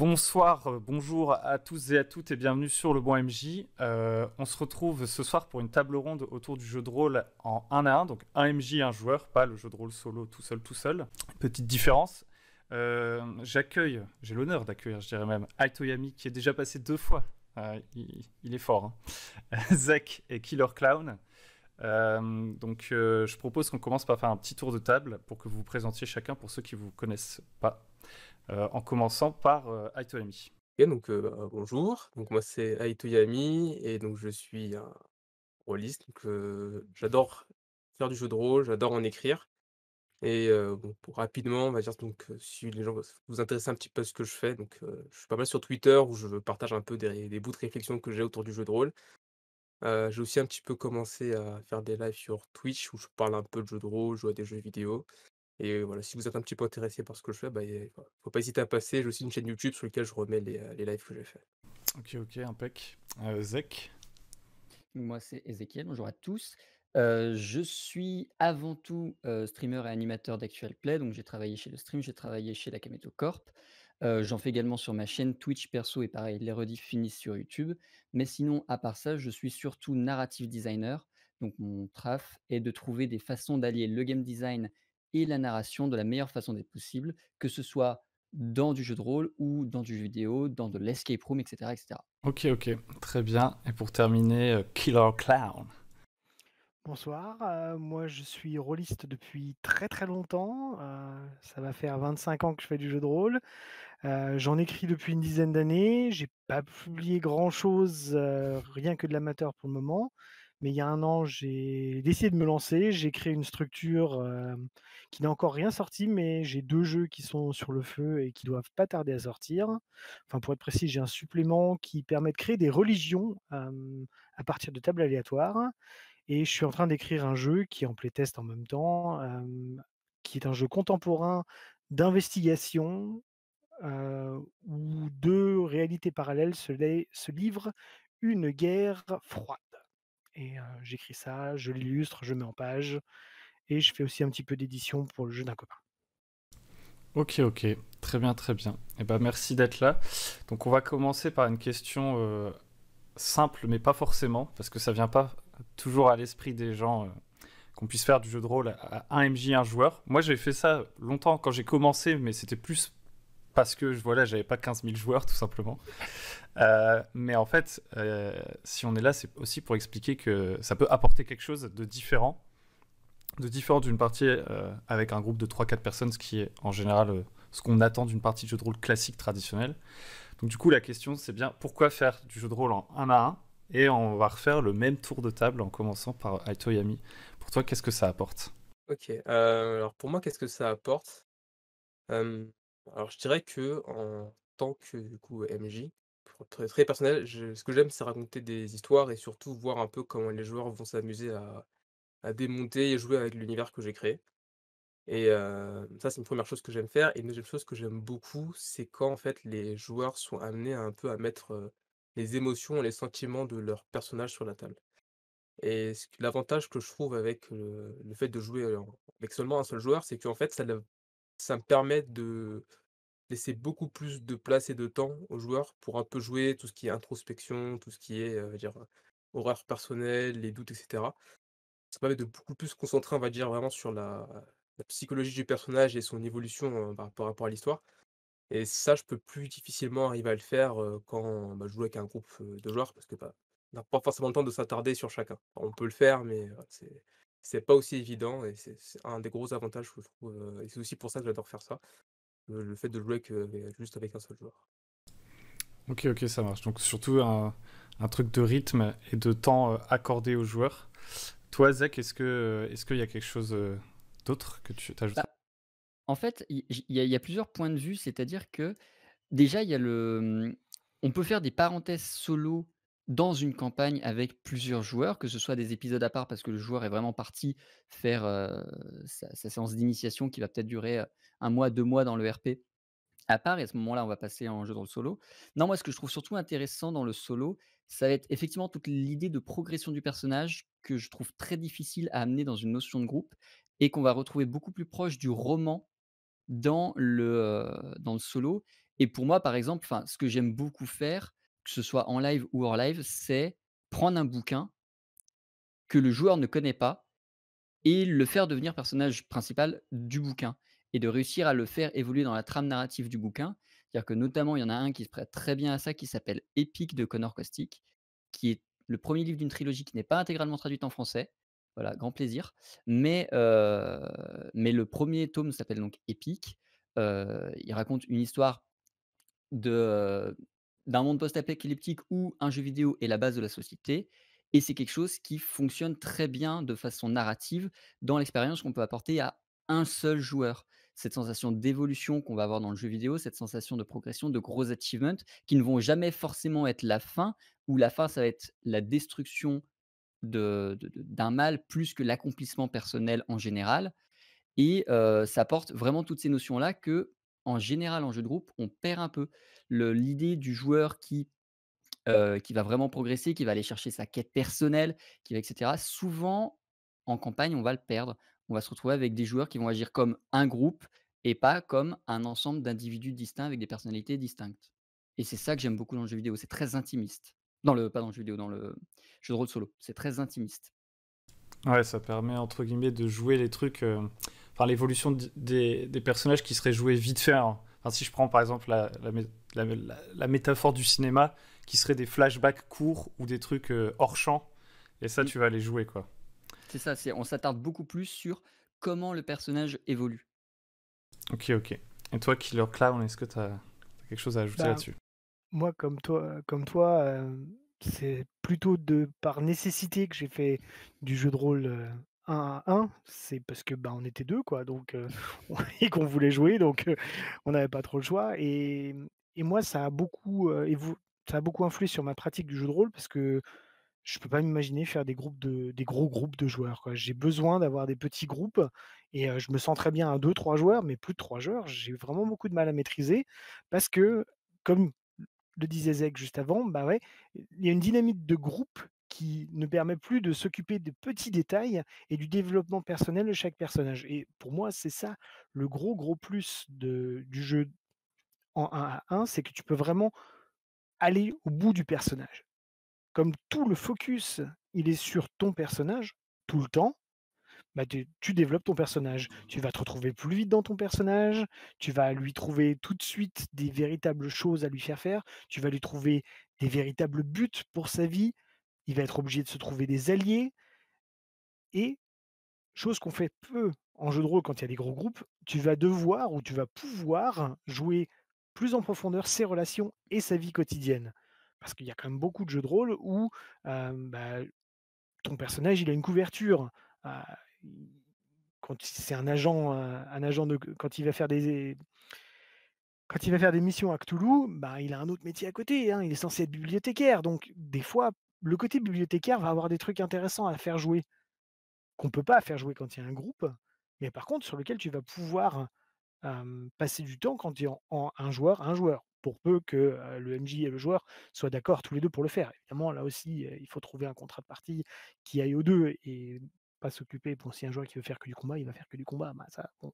Bonsoir, bonjour à tous et à toutes et bienvenue sur le Bon MJ. On se retrouve ce soir pour une table ronde autour du jeu de rôle en 1 à 1, donc un MJ, un joueur, pas le jeu de rôle solo tout seul, tout seul. Petite différence. J'ai l'honneur d'accueillir, je dirais même, Aitoyami qui est déjà passé 2 fois. Il est fort, hein. Zach et Killer Clown. Je propose qu'on commence par faire un petit tour de table pour que vous vous présentiez chacun pour ceux qui ne vous connaissent pas. En commençant par Aitoyami. Ok, donc bonjour, donc moi c'est Aito Yami et donc je suis un rôliste, donc j'adore faire du jeu de rôle, j'adore en écrire et bon pour rapidement on va dire donc si les gens vous intéressez un petit peu à ce que je fais donc je suis pas mal sur Twitter où je partage un peu des bouts de réflexion que j'ai autour du jeu de rôle. J'ai aussi un petit peu commencé à faire des lives sur Twitch où je parle un peu de jeux de rôle, je joue à des jeux vidéo et voilà, si vous êtes un petit peu intéressé par ce que je fais, bah, voilà, faut pas hésiter à passer. J'ai aussi une chaîne YouTube sur laquelle je remets les lives que j'ai fait. Ok, ok, impec. Zach. Moi, c'est Ézéchiel, bonjour à tous. Je suis avant tout, streamer et animateur d'Actual Play, donc j'ai travaillé chez Le Stream, j'ai travaillé chez la Kameto Corp. J'en fais également sur ma chaîne Twitch perso et pareil, les rediffs finissent sur YouTube. Mais sinon, à part ça, je suis surtout narrative designer, donc mon traf est de trouver des façons d'allier le game design et la narration de la meilleure façon des possibles, que ce soit dans du jeu de rôle ou dans du jeu vidéo, dans de l'escape room et cetera et cetera. Ok, ok, très bien. Et pour terminer, Killer Clown. Bonsoir, moi je suis rôliste depuis très, très longtemps, ça va faire 25 ans que je fais du jeu de rôle. J'en écris depuis une dizaine d'années. J'ai pas publié grand-chose, rien que de l'amateur pour le moment. Mais il y a 1 an, j'ai décidé de me lancer. J'ai créé une structure, qui n'a encore rien sorti, mais j'ai 2 jeux qui sont sur le feu et qui doivent pas tarder à sortir. Enfin, pour être précis, j'ai un supplément qui permet de créer des religions, à partir de tables aléatoires. Et je suis en train d'écrire un jeu qui est en playtest en même temps, qui est un jeu contemporain d'investigation, où 2 réalités parallèles se livrent une guerre froide. Et j'écris ça, je l'illustre, je mets en page et je fais aussi un petit peu d'édition pour le jeu d'un copain. Ok, ok, très bien, très bien. Et ben merci d'être là. Donc on va commencer par une question simple, mais pas forcément, parce que ça vient pas toujours à l'esprit des gens qu'on puisse faire du jeu de rôle à un MJ, un joueur. Moi j'ai fait ça longtemps quand j'ai commencé, mais c'était plus parce que voilà, j'avais pas 15 000 joueurs tout simplement. Mais en fait, si on est là, c'est aussi pour expliquer que ça peut apporter quelque chose de différent d'une partie avec un groupe de 3 4 personnes, ce qui est en général ce qu'on attend d'une partie de jeu de rôle classique traditionnelle. Donc du coup, la question c'est bien pourquoi faire du jeu de rôle en 1 à 1 et on va refaire le même tour de table en commençant par Aito Yami. Pour toi, qu'est-ce que ça apporte? OK, alors pour moi, qu'est-ce que ça apporte? Hem, alors je dirais que en tant que, du coup, MJ, pour être très très personnel, ce que j'aime, c'est raconter des histoires et surtout voir un peu comment les joueurs vont s'amuser à démonter et jouer avec l'univers que j'ai créé et ça, c'est une première chose que j'aime faire et une deuxième chose que j'aime beaucoup, c'est quand, en fait, les joueurs sont amenés un peu à mettre, les émotions et les sentiments de leurs personnages sur la table. Et l'avantage que je trouve avec le fait de jouer, avec seulement un seul joueur, c'est qu'en fait, ça me permet de laisser beaucoup plus de place et de temps aux joueurs pour un peu jouer tout ce qui est introspection, tout ce qui est, on va dire, horreur personnelle, les doutes et cetera. Ça permet de beaucoup plus se concentrer, on va dire, vraiment sur la psychologie du personnage et son évolution, par rapport à l'histoire. Et ça, je peux plus difficilement arriver à le faire, quand, je joue avec un groupe, de joueurs parce que, on n'a pas forcément le temps de s'attarder sur chacun. On peut le faire, mais c'est pas aussi évident et c'est un des gros avantages que je trouve, et c'est aussi pour ça que j'adore faire ça, le fait de jouer juste avec un seul joueur. Ok, ok, ça marche. Donc surtout un truc de rythme et de temps accordé aux joueurs. Toi, Zach, est-ce qu'il y a quelque chose d'autre que tu t'ajouterais? Bah, en fait, il y a plusieurs points de vue, c'est-à-dire que déjà, il y a on peut faire des parenthèses solo dans une campagne avec plusieurs joueurs, que ce soit des épisodes à part parce que le joueur est vraiment parti faire, sa séance d'initiation qui va peut-être durer, 1 mois, 2 mois dans le RP à part et à ce moment-là, on va passer en jeu de rôle solo. Non, moi, ce que je trouve surtout intéressant dans le solo, ça va être effectivement toute l'idée de progression du personnage que je trouve très difficile à amener dans une notion de groupe et qu'on va retrouver beaucoup plus proche du roman dans le solo Et pour moi, par exemple, enfin, ce que j'aime beaucoup faire, que ce soit en live ou hors live, c'est prendre un bouquin que le joueur ne connaît pas et le faire devenir personnage principal du bouquin et de réussir à le faire évoluer dans la trame narrative du bouquin. C'est-à-dire que notamment, il y en a un qui se prête très bien à ça, qui s'appelle Epic de Connor Caustic, qui est le premier livre d'une trilogie qui n'est pas intégralement traduite en français. Voilà, grand plaisir. Mais le premier tome s'appelle donc Epic. Il raconte une histoire de, d'un monde post-apocalyptique où un jeu vidéo est la base de la société et c'est quelque chose qui fonctionne très bien de façon narrative dans l'expérience qu'on peut apporter à un seul joueur. Cette sensation d'évolution qu'on va avoir dans le jeu vidéo, cette sensation de progression, de gros achievements qui ne vont jamais forcément être la fin, où la fin, ça va être la destruction d'un mal plus que l'accomplissement personnel en général. Et ça apporte vraiment toutes ces notions-là que, en général, en jeu de groupe, on perd un peu. L'idée du joueur qui va vraiment progresser, qui va aller chercher sa quête personnelle, qui va et cetera. Souvent, en campagne, on va le perdre. On va se retrouver avec des joueurs qui vont agir comme un groupe et pas comme un ensemble d'individus distincts avec des personnalités distinctes. Et c'est ça que j'aime beaucoup dans le jeu vidéo, c'est très intimiste. Pas dans le jeu vidéo, dans le jeu de rôle solo, c'est très intimiste. Ouais, ça permet entre guillemets de jouer les trucs, enfin l'évolution des personnages qui seraient joués vite fait, hein. Enfin, si je prends par exemple la métaphore du cinéma, qui serait des flashbacks courts ou des trucs hors champ, et ça Mmh, tu vas les jouer quoi. c'est ça, on s'attarde beaucoup plus sur comment le personnage évolue. Ok, ok. Et toi, Killer Clown, est-ce que t'as quelque chose à ajouter Bah, là-dessus? moi, comme toi, c'est plutôt de par nécessité que j'ai fait du jeu de rôle, 1 à 1. C'est parce que, bah, on était 2 quoi, donc et qu'on voulait jouer, donc on n'avait pas trop le choix et moi, ça a beaucoup influé sur ma pratique du jeu de rôle parce que je peux pas m'imaginer faire des gros groupes de joueurs, quoi. J'ai besoin d'avoir des petits groupes et je me sens très bien à 2 3 joueurs, mais plus de 3 joueurs, j'ai vraiment beaucoup de mal à maîtriser parce que, comme le disait Zeg juste avant, bah, ouais, il y a une dynamique de groupe qui ne permet plus de s'occuper de petits détails et du développement personnel de chaque personnage et pour moi, c'est ça le gros plus du jeu en 1 à 1, c'est que tu peux vraiment aller au bout du personnage. Comme tout le focus, il est sur ton personnage, tout le temps, bah, tu développes ton personnage. Tu vas te retrouver plus vite dans ton personnage, tu vas lui trouver tout de suite des véritables choses à lui faire faire, tu vas lui trouver des véritables buts pour sa vie, il va être obligé de se trouver des alliés et chose qu'on fait peu en jeu de rôle quand il y a des gros groupes, tu vas devoir ou tu vas pouvoir jouer plus en profondeur ses relations et sa vie quotidienne. Parce qu'il y a quand même beaucoup de jeux de rôle où, bah, ton personnage, il a une couverture. Heu, il quand c'est un agent de quand il va faire des missions à Cthulhu, bah, il a un autre métier à côté, hein. Il est censé être bibliothécaire, donc des fois, le côté bibliothécaire va avoir des trucs intéressants à faire jouer, qu'on peut pas faire jouer quand il y a un groupe, mais par contre sur lequel tu vas pouvoir, passer du temps quand tu es en un joueur à un joueur. Pour peu que, le MJ et le joueur soient d'accord tous les 2 pour le faire. Évidemment, là aussi, il faut trouver un contrat de partie qui aille aux 2 et pas s'occuper bon, si un joueur qui veut faire que du combat, il va faire que du combat. Bah, ça, bon,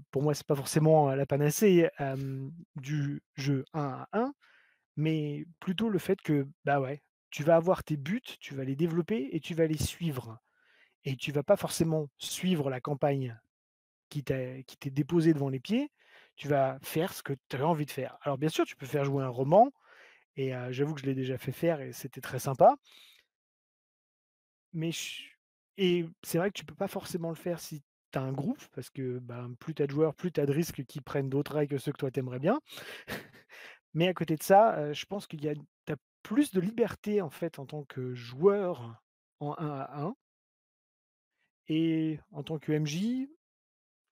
pour moi, c'est pas forcément, la panacée, du jeu 1 à 1, mais plutôt le fait que, bah, ouais, tu vas avoir tes buts, tu vas les développer et tu vas les suivre et tu vas pas forcément suivre la campagne qui t'est déposé devant les pieds, tu vas faire ce que tu as envie de faire. Alors bien sûr, tu peux faire jouer un roman et j'avoue que je l'ai déjà fait faire et c'était très sympa, mais c'est vrai que tu peux pas forcément le faire si tu as un groupe parce que, ben, plus tu as de joueurs, plus tu as de risques qu'ils prennent d'autres règles que ceux que toi tu aimerais bien. Mais à côté de ça, je pense qu'il y a tu as plus de liberté en fait en tant que joueur en 1 à 1 et en tant que MJ,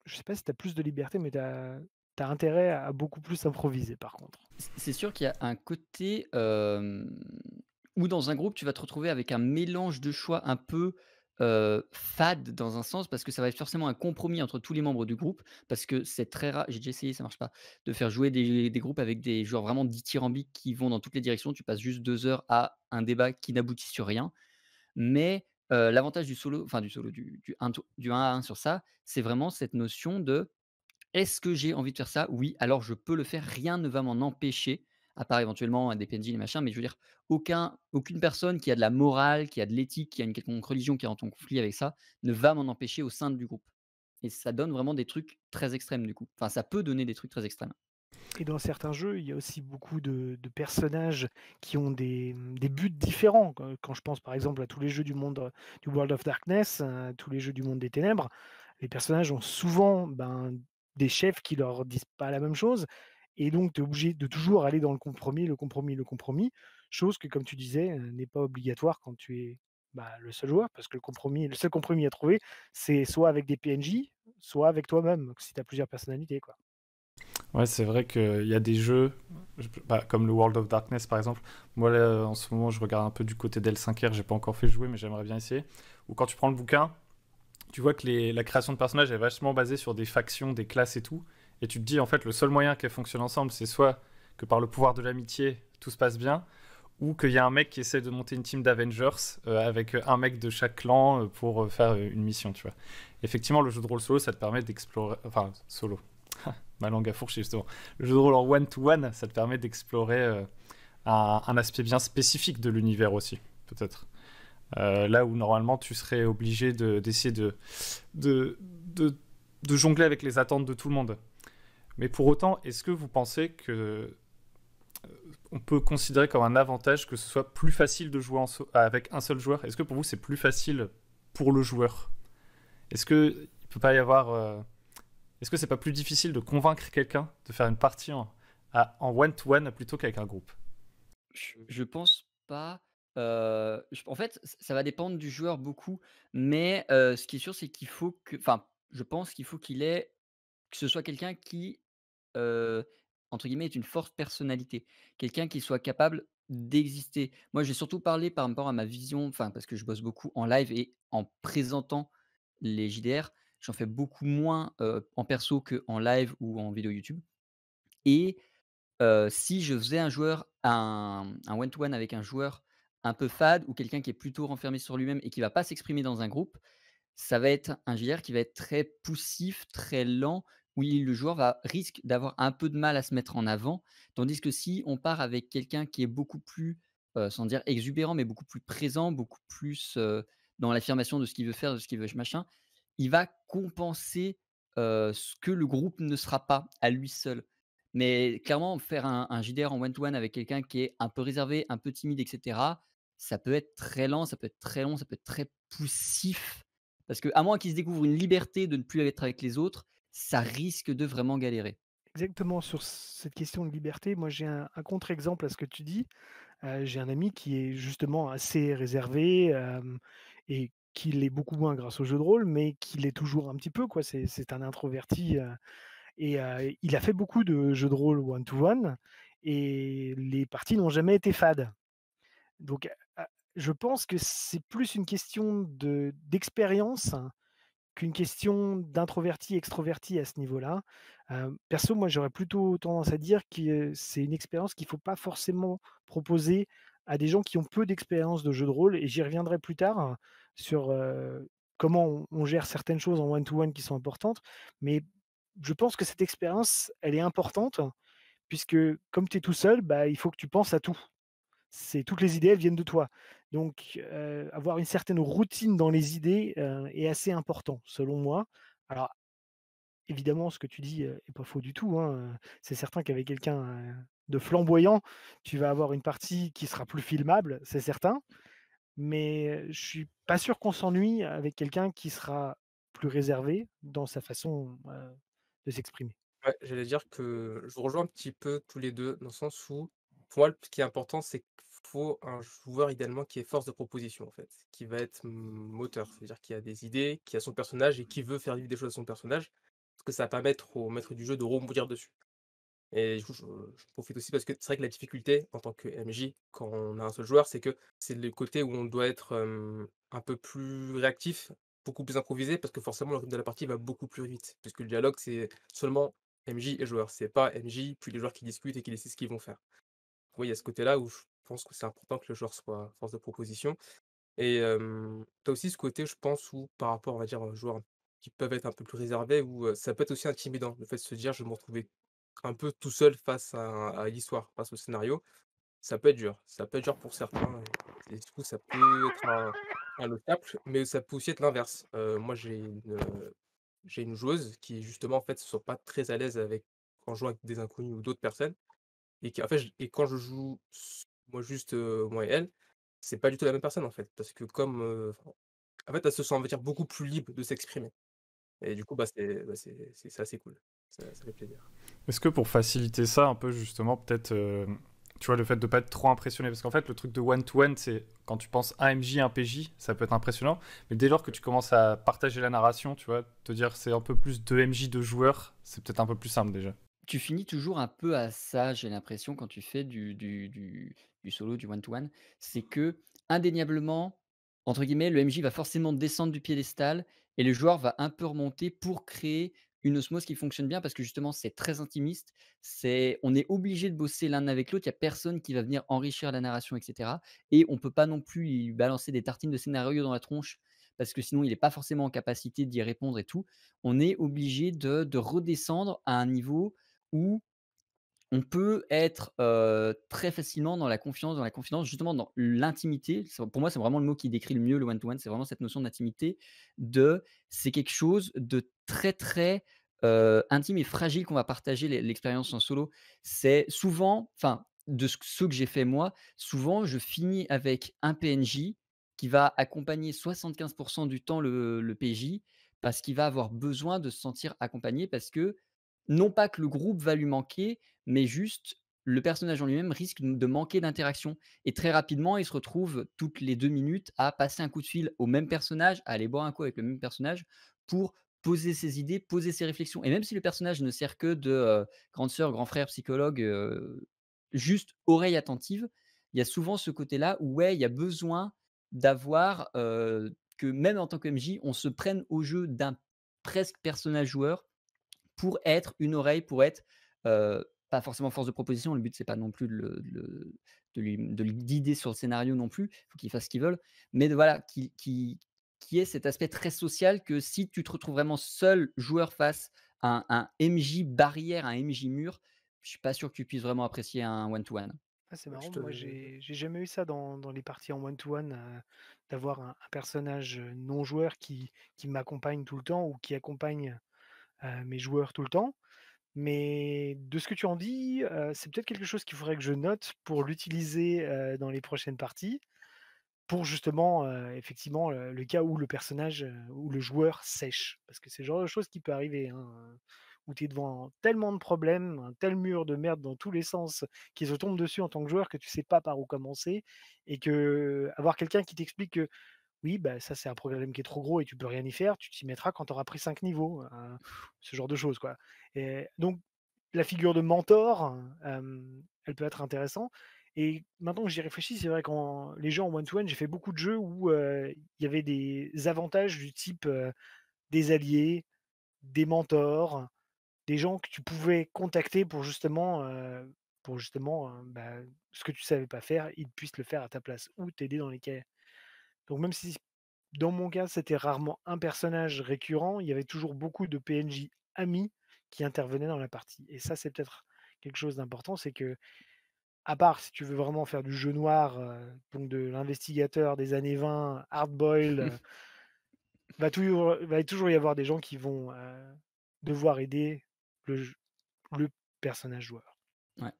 je sais pas si tu as plus de liberté, mais tu as intérêt à beaucoup plus improviser par contre. C'est sûr qu'il y a un côté, où dans un groupe, tu vas te retrouver avec un mélange de choix un peu, fade dans un sens, parce que ça va être forcément un compromis entre tous les membres du groupe, parce que c'est très rare j'ai déjà essayé, ça marche pas, de faire jouer des groupes avec des joueurs vraiment dithyrambiques qui vont dans toutes les directions. Tu passes juste 2 heures à un débat qui n'aboutit sur rien. Mais, l'avantage du solo, enfin du solo, du 1 à 1 sur ça, c'est vraiment cette notion de Est-ce que j'ai envie de faire ça? Oui, alors je peux le faire, rien ne va m'en empêcher, à part éventuellement des PNJ, des machins, mais je veux dire, aucune personne qui a de la morale, qui a de l'éthique, qui a une quelconque religion, qui est en conflit avec ça, ne va m'en empêcher au sein du groupe. Et ça donne vraiment des trucs très extrêmes du coup. Enfin, ça peut donner des trucs très extrêmes. Et dans certains jeux, il y a aussi beaucoup de personnages qui ont des buts différents. Quand je pense par exemple à tous les jeux du monde, du World of Darkness, tous les jeux du monde des ténèbres, les personnages ont souvent, des chefs qui leur disent pas la même chose et donc tu es obligé de toujours aller dans le compromis, le compromis, le compromis. Chose que comme tu disais, n'est pas obligatoire quand tu es, le seul joueur parce que le seul compromis à trouver, c'est soit avec des PNJ, soit avec toi-même, si tu as plusieurs personnalités, quoi. Ouais, c'est vrai qu'il y a des jeux, comme le World of Darkness par exemple. Moi, là, en ce moment, je regarde un peu du côté d'L5R, j'ai pas encore fait jouer, mais j'aimerais bien essayer. Ou quand tu prends le bouquin, tu vois que la création de personnages est vachement basée sur des factions, des classes et tout. Et tu te dis, en fait, le seul moyen qu'elles fonctionnent ensemble, c'est soit que par le pouvoir de l'amitié, tout se passe bien, ou qu'il y a un mec qui essaie de monter une team d'Avengers avec un mec de chaque clan pour faire une mission, tu vois. Effectivement, le jeu de rôle solo, ça te permet d'explorer. Enfin, solo. Ma langue a fourché, justement. Le jeu de rôle en one-to-one, ça te permet d'explorer un aspect bien spécifique de l'univers aussi, peut-être. Là où normalement tu serais obligé d'essayer de, de, de jongler avec les attentes de tout le monde. Mais pour autant, est-ce que vous pensez que on peut considérer comme un avantage que ce soit plus facile de jouer avec un seul joueur? Est-ce que pour vous c'est plus facile pour le joueur? Est-ce que il peut pas y avoir est-ce que c'est pas plus difficile de convaincre quelqu'un de faire une partie en one-to-one plutôt qu'avec un groupe? Je pense pas, en fait, ça va dépendre du joueur beaucoup, mais ce qui est sûr, c'est qu'il faut que enfin, je pense qu'il faut que ce soit quelqu'un qui, heu, entre guillemets, «est une forte personnalité». Quelqu'un qui soit capable d'exister. Moi, je vais surtout parler par rapport à ma vision, enfin, parce que je bosse beaucoup en live et en présentant les JDR. J'en fais beaucoup moins, en perso qu'en live ou en vidéo YouTube et si je faisais un one to one avec un joueur un peu fade ou quelqu'un qui est plutôt renfermé sur lui-même et qui va pas s'exprimer dans un groupe, ça va être un JDR qui va être très poussif, très lent, où le joueur risque d'avoir un peu de mal à se mettre en avant. Tandis que si on part avec quelqu'un qui est beaucoup plus, sans dire exubérant, mais beaucoup plus présent, beaucoup plus, dans l'affirmation de ce qu'il veut faire, de ce qu'il veut machin, il va compenser, ce que le groupe ne sera pas à lui seul. Mais clairement, faire un JDR en one to one avec quelqu'un qui est un peu réservé, un peu timide et cetera, ça peut être très lent, ça peut être très long, ça peut être très poussif. Parce qu'à moins qu'il se découvre une liberté de ne plus être avec les autres, ça risque de vraiment galérer. Exactement, sur cette question de liberté, moi j'ai un contre-exemple à ce que tu dis. J'ai un ami qui est justement assez réservé, et qui l'est beaucoup moins grâce au jeu de rôle, mais qui l'est toujours un petit peu quoi. C'est un introverti, et il a fait beaucoup de jeux de rôle one to one et les parties n'ont jamais été fades. Donc, je pense que c'est plus une question d'expérience qu'une question d'introverti, extroverti à ce niveau-là. Perso, moi, j'aurais plutôt tendance à dire que c'est une expérience qu'il ne faut pas forcément proposer à des gens qui ont peu d'expérience de jeu de rôle et j'y reviendrai plus tard sur, comment on gère certaines choses en one to one qui sont importantes. Mais je pense que cette expérience, elle est importante puisque comme tu es tout seul, il faut que tu penses à tout. C'est toutes les idées, elles viennent de toi. Donc, avoir une certaine routine dans les idées, est assez important, selon moi. Alors, évidemment, ce que tu dis, est pas faux du tout, hein, c'est certain qu'avec quelqu'un, de flamboyant, tu vas avoir une partie qui sera plus filmable, c'est certain. Mais, je suis pas sûr qu'on s'ennuie avec quelqu'un qui sera plus réservé dans sa façon, de s'exprimer. Ouais, j'allais dire que je vous rejoins un petit peu tous les 2 dans le sens où, pour moi, ce qui est important, c'est qu'il faut un joueur idéalement qui est force de proposition, en fait, qui va être moteur. C'est-à-dire qui a des idées, qui a son personnage et qui veut faire vivre des choses à son personnage, parce que ça va permettre au maître du jeu de rebondir dessus. Et du coup, je profite aussi parce que c'est vrai que la difficulté en tant que MJ, quand on a un seul joueur, c'est que c'est le côté où on doit être, un peu plus réactif, beaucoup plus improvisé parce que forcément le rythme de la partie va beaucoup plus vite. Puisque le dialogue, c'est seulement MJ et joueur. C'est pas MJ, puis les joueurs qui discutent et qui décident ce qu'ils vont faire. Oui, il y a ce côté-là où je pense que c'est important que le joueur soit force de proposition et tu as aussi ce côté, je pense, où par rapport, on va dire, aux joueurs qui peuvent être un peu plus réservés ou, ça peut être aussi intimidant, le fait de se dire: «Je vais me retrouver un peu tout seul face à l'histoire, face au scénario». Ça peut être dur pour certains et du coup, ça peut être un obstacle, mais ça peut aussi être l'inverse. Moi, j'ai une joueuse qui justement, en fait, se sent pas très à l'aise avec quand je joue avec des inconnus ou d'autres personnes et qui en fait, et quand je joue moi juste, moi et elle, c'est pas du tout la même personne, en fait. Parce que comme, en fait, elle se sent, on va dire, beaucoup plus libre de s'exprimer et du coup, c'est assez cool. Ça fait plaisir. Est-ce que pour faciliter ça un peu, justement, peut-être, tu vois, le fait de pas être trop impressionné, parce qu'en fait, le truc de one-to-one, c'est quand tu penses AMJ, un PJ, ça peut être impressionnant, mais dès lors que tu commences à partager la narration, tu vois, te dire c'est un peu plus de MJ, de joueurs, c'est peut-être un peu plus simple déjà. Tu finis toujours un peu à ça, j'ai l'impression, quand tu fais du solo, du one to one. C'est que, indéniablement, entre guillemets, le MJ va forcément descendre du piédestal et le joueur va un peu remonter pour créer une osmose qui fonctionne bien parce que justement, c'est très intimiste. On est obligé de bosser l'un avec l'autre. Il y a personne qui va venir enrichir la narration, et cetera, et on peut pas non plus lui balancer des tartines de scénario dans la tronche parce que sinon il est pas forcément en capacité d'y répondre et tout. On est obligé de redescendre à un niveau où on peut être, très facilement dans la confiance, dans la confidence, justement dans l'intimité. Pour moi, c'est vraiment le mot qui décrit le mieux le one to one, c'est vraiment cette notion d'intimité, c'est quelque chose de très, très, intime et fragile qu'on va partager l'expérience en solo. C'est souvent, enfin, de ce que j'ai fait moi, souvent je finis avec un PNJ qui va accompagner 75 du temps le PJ parce qu'il va avoir besoin de se sentir accompagné parce que, non pas que le groupe va lui manquer, mais juste le personnage en lui-même risque de manquer d'interaction et très rapidement, il se retrouve toutes les 2 minutes à passer un coup de fil au même personnage, à aller boire un coup avec le même personnage pour poser ses idées, poser ses réflexions et même si le personnage ne sert que de, grande sœur, grand frère, psychologue, juste oreille attentive, il y a souvent ce côté-là où ouais, il y a besoin d'avoir, que même en tant que MJ, on se prenne au jeu d'un presque personnage joueur pour être une oreille, pour être, pas forcément force de proposition, le but c'est pas non plus de lui guider sur le scénario non plus, il faut qu'il fasse ce qu'il veut, mais de voilà, qui ait cet aspect très social que si tu te retrouves vraiment seul joueur face à un MJ barrière, un MJ mur, je suis pas sûr que tu puisses vraiment apprécier un one to one. Ah, c'est Ouais, marrant, je te moi j'ai jamais eu ça dans les parties en one to one, d'avoir un personnage, non joueur qui m'accompagne tout le temps ou qui accompagne, mes joueurs tout le temps. Mais de ce que tu en dis, c'est peut-être quelque chose qu'il faudrait que je note pour l'utiliser, dans les prochaines parties, pour justement, effectivement, le cas où le personnage, où le joueur sèche. Parce que c'est le genre de chose qui peut arriver, hein, où tu es devant tellement de problèmes, un tel mur de merde dans tous les sens qui se tombe dessus en tant que joueur que tu sais pas par où commencer et que avoir quelqu'un qui t'explique que oui, bah, ça c'est un problème qui est trop gros et tu peux rien y faire, tu t'y mettras quand tu auras pris 5 niveaux, ce genre de choses, quoi. Et donc la figure de mentor, elle peut être intéressante et maintenant que j'y réfléchis, c'est vrai quand les jeux en one to one, j'ai fait beaucoup de jeux où, il y avait des avantages du type, des alliés, des mentors, des gens que tu pouvais contacter pour justement, bah, ce que tu savais pas faire, ils puissent le faire à ta place ou t'aider dans les quais. Donc même si dans mon cas, c'était rarement un personnage récurrent, il y avait toujours beaucoup de PNJ amis qui intervenaient dans la partie et ça, c'est peut-être quelque chose d'important, c'est que à part si tu veux vraiment faire du jeu noir, donc de l'investigateur des années 20, hard boiled, va toujours y avoir des gens qui vont, devoir aider le personnage joueur. Ouais.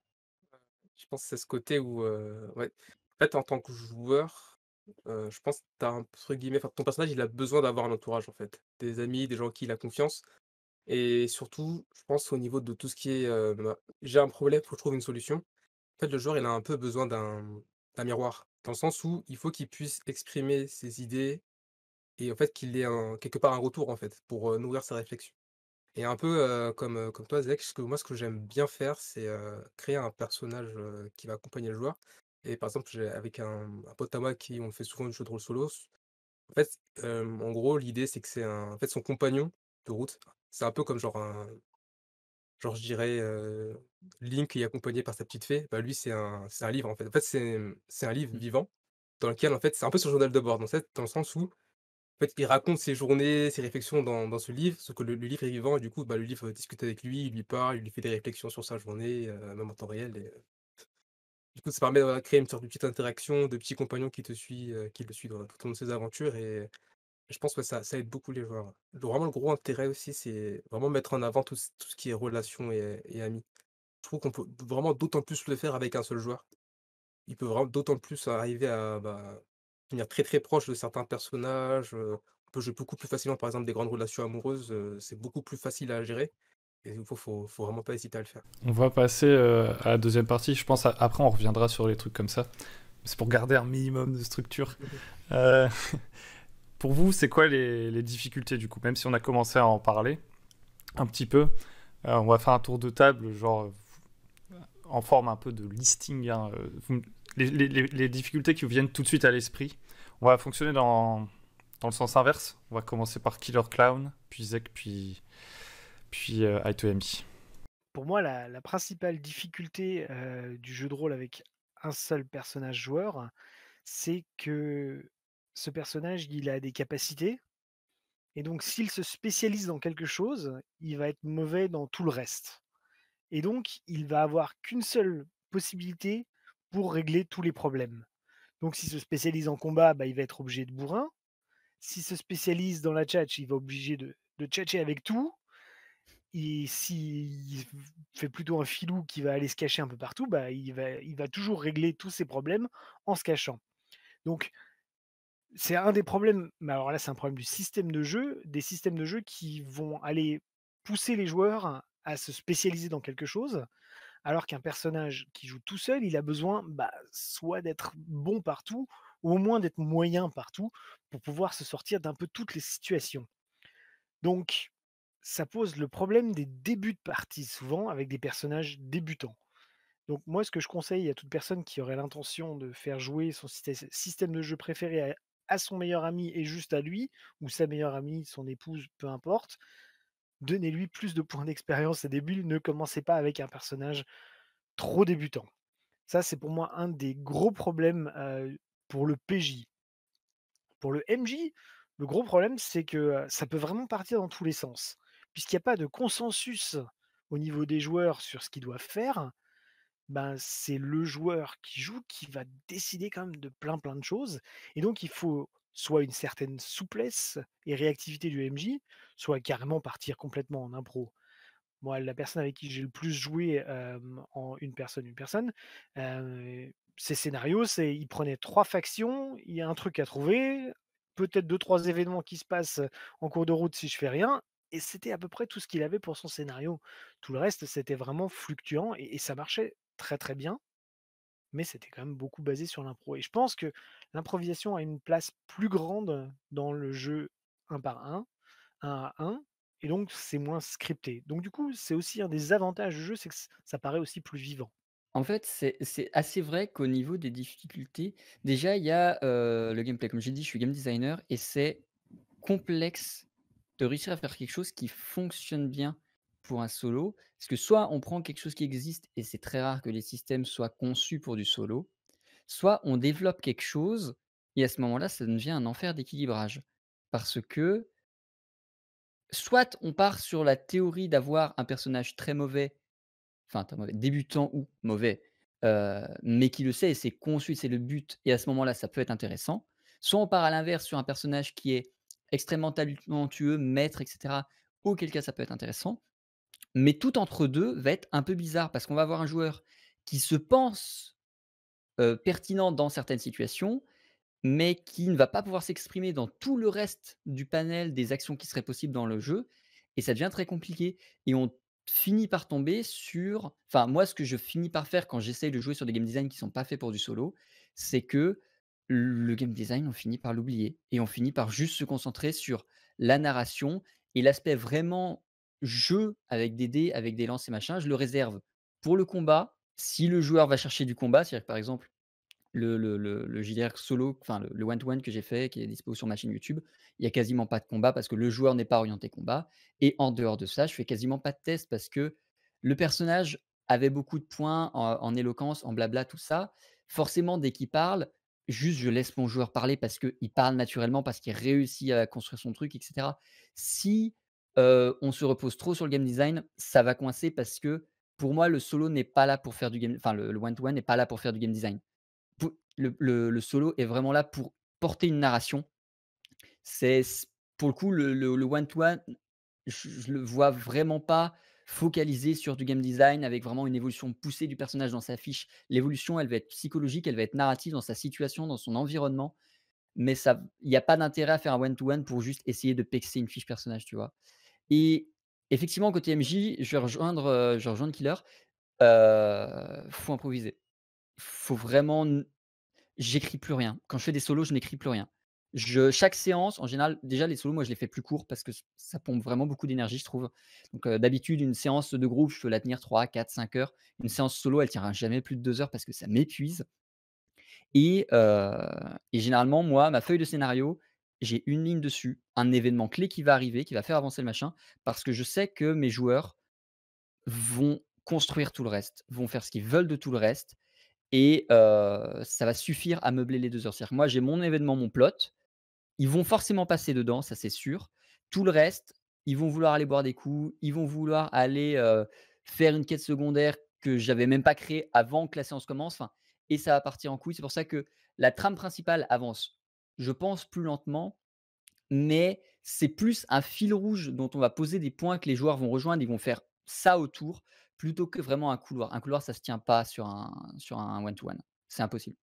Je pense que c'est ce côté où, ouais, en fait, en tant que joueur, je pense que tu entre guillemets, enfin, ton personnage, il a besoin d'avoir un entourage, en fait. Des amis, des gens en qui il a confiance et surtout, je pense au niveau de tout ce qui est, j'ai un problème, faut que je trouve une solution. En fait, le joueur, il a un peu besoin d'un miroir, dans le sens où il faut qu'il puisse exprimer ses idées et en fait, qu'il ait quelque part un retour, en fait, pour, nourrir sa réflexion. Et un peu, comme toi Zach, ce que j'aime bien faire, c'est, créer un personnage, qui va accompagner le joueur et par exemple, j'ai avec un pote à moi qui on fait souvent du jeu de rôle solo. En fait, en gros, l'idée, c'est que c'est en fait, son compagnon de route. C'est un peu comme genre, je dirais, Link qui est accompagné par sa petite fée. Bah, lui, c'est un livre, en fait. En fait, c'est un livre Mmh. vivant dans lequel, en fait, c'est un peu son journal de bord, dans le sens où En fait, il raconte ses journées, ses réflexions dans ce livre, sauf que le livre est vivant et du coup, bah, le livre discute avec lui, il lui parle, il lui fait des réflexions sur sa journée, même en temps réel et du coup, ça permet, voilà, de créer une sorte de petite interaction, de petits compagnons qui le suit dans tout au long de ses aventures et je pense que ça aide beaucoup les joueurs. Vraiment, le gros intérêt aussi, c'est vraiment mettre en avant tout ce qui est relations et amis. Je trouve qu'on peut vraiment d'autant plus le faire avec un seul joueur. Il peut vraiment d'autant plus arriver à, bah, devenir très, très proche de certains personnages, on peut jouer beaucoup plus facilement, par exemple, des grandes relations amoureuses, c'est beaucoup plus facile à gérer et il faut vraiment pas hésiter à le faire. On va passer à la deuxième partie. Je pense après on reviendra sur les trucs comme ça. C'est pour garder un minimum de structure. Euh, pour vous, c'est quoi les difficultés du coup? Même si on a commencé à en parler un petit peu, on va faire un tour de table, genre en forme un peu de listing, hein. Les difficultés qui vous viennent tout de suite à l'esprit. On va fonctionner dans le sens inverse. On va commencer par Killer Clown, puis Zek, puis I2MI. Pour moi, la principale difficulté du jeu de rôle avec un seul personnage joueur, c'est que ce personnage, il a des capacités. Et donc, s'il se spécialise dans quelque chose, il va être mauvais dans tout le reste. Et donc, il va avoir qu'une seule possibilité pour régler tous les problèmes. Donc, s'il se spécialise en combat, bah, il va être obligé de bourrin. S'il se spécialise dans la tchatch, il va obligé de tchatcher avec tout. Et s'il fait plutôt un filou qui va aller se cacher un peu partout, bah, il va toujours régler tous ses problèmes en se cachant. Donc, c'est un des problèmes, mais alors là, c'est un problème du système de jeu, des systèmes de jeu qui vont aller pousser les joueurs à se spécialiser dans quelque chose, alors qu'un personnage qui joue tout seul, il a besoin bah, soit d'être bon partout, ou au moins d'être moyen partout, pour pouvoir se sortir d'un peu toutes les situations. Donc, ça pose le problème des débuts de partie, souvent avec des personnages débutants. Donc moi, ce que je conseille à toute personne qui aurait l'intention de faire jouer son système de jeu préféré à son meilleur ami et juste à lui, ou sa meilleure amie, son épouse, peu importe, donnez-lui plus de points d'expérience au début. Ne commencez pas avec un personnage trop débutant. Ça, c'est pour moi un des gros problèmes pour le PJ. Pour le MJ, le gros problème, c'est que ça peut vraiment partir dans tous les sens. Puisqu'il n'y a pas de consensus au niveau des joueurs sur ce qu'ils doivent faire, ben, c'est le joueur qui joue qui va décider quand même de plein de choses. Et donc, il faut soit une certaine souplesse et réactivité du MJ, soit carrément partir complètement en impro. Moi, la personne avec qui j'ai le plus joué en une personne, ses scénarios, c'est il prenait trois factions, il y a un truc à trouver, peut-être deux, trois événements qui se passent en cours de route si je fais rien, et c'était à peu près tout ce qu'il avait pour son scénario. Tout le reste, c'était vraiment fluctuant et ça marchait très très bien, mais c'était quand même beaucoup basé sur l'impro. Et je pense que l'improvisation a une place plus grande dans le jeu un par un, et donc c'est moins scripté. Donc du coup, c'est aussi un des avantages du jeu, c'est que ça paraît aussi plus vivant. En fait, c'est assez vrai qu'au niveau des difficultés, déjà, il y a, le gameplay. Comme j'ai dit, je suis game designer et c'est complexe de réussir à faire quelque chose qui fonctionne bien pour un solo. Parce que soit on prend quelque chose qui existe et c'est très rare que les systèmes soient conçus pour du solo, soit on développe quelque chose et à ce moment-là, ça devient un enfer d'équilibrage. Parce que soit on part sur la théorie d'avoir un personnage très mauvais, enfin très mauvais, débutant ou mauvais, mais qui le sait et c'est conçu, c'est le but et à ce moment-là, ça peut être intéressant. Soit on part à l'inverse sur un personnage qui est extrêmement talentueux, maître et cetera, auquel cas ça peut être intéressant. Mais tout entre 2 va être un peu bizarre parce qu'on va avoir un joueur qui se pense, pertinent dans certaines situations, mais qui ne va pas pouvoir s'exprimer dans tout le reste du panel des actions qui seraient possibles dans le jeu et ça devient très compliqué et on finit par tomber sur enfin moi ce que je finis par faire quand j'essaye de jouer sur des game design qui sont pas faits pour du solo, c'est que le game design, on finit par l'oublier et on finit par juste se concentrer sur la narration et l'aspect vraiment jeu avec des dés, avec des lances et machin, je le réserve pour le combat. Si le joueur va chercher du combat, c'est-à-dire que par exemple le JDR solo, enfin le one to one que j'ai fait, qui est dispo sur ma chaîne YouTube, il y a quasiment pas de combat parce que le joueur n'est pas orienté combat et en dehors de ça, je fais quasiment pas de test parce que le personnage avait beaucoup de points en éloquence, en blabla, tout ça. Forcément, dès qu'il parle, juste je laisse mon joueur parler parce qu'il parle naturellement, parce qu'il réussit à construire son truc et cetera. Si, on se repose trop sur le game design, ça va coincer parce que pour moi le solo n'est pas là pour faire du game, enfin le one to one n'est pas là pour faire du game design. Pou le solo est vraiment là pour porter une narration. C'est c Pour le coup, le one to one, je le vois vraiment pas focalisé sur du game design avec vraiment une évolution poussée du personnage dans sa fiche. L'évolution, elle va être psychologique, elle va être narrative dans sa situation, dans son environnement, mais ça il y a pas d'intérêt à faire un one to one pour juste essayer de pexer une fiche personnage, tu vois? Et effectivement, côté MJ, je vais rejoindre Killer, faut improviser. Faut vraiment J'écris plus rien. Quand je fais des solos, je n'écris plus rien. Chaque séance, en général, déjà les solos, moi je les fais plus courts parce que ça pompe vraiment beaucoup d'énergie, je trouve. Donc, d'habitude, une séance de groupe, je peux la tenir 3, 4, 5 heures. Une séance solo, elle tiendra jamais plus de 2 heures parce que ça m'épuise. Et généralement, moi, ma feuille de scénario, j'ai une ligne dessus, un événement clé qui va arriver, qui va faire avancer le machin, parce que je sais que mes joueurs vont construire tout le reste, vont faire ce qu'ils veulent de tout le reste. Ça va suffire à meubler les 2 heures. C'est-à-dire que moi, j'ai mon événement, mon plot, ils vont forcément passer dedans, ça c'est sûr. Tout le reste, ils vont vouloir aller boire des coups, ils vont vouloir aller, faire une quête secondaire que j'avais même pas créée avant que la séance commence, enfin, et ça va partir en couille. C'est pour ça que la trame principale avance, je pense, plus lentement, mais c'est plus un fil rouge dont on va poser des points que les joueurs vont rejoindre, ils vont faire ça autour, plutôt que vraiment un couloir. Un couloir, ça se tient pas sur un one to one. C'est impossible.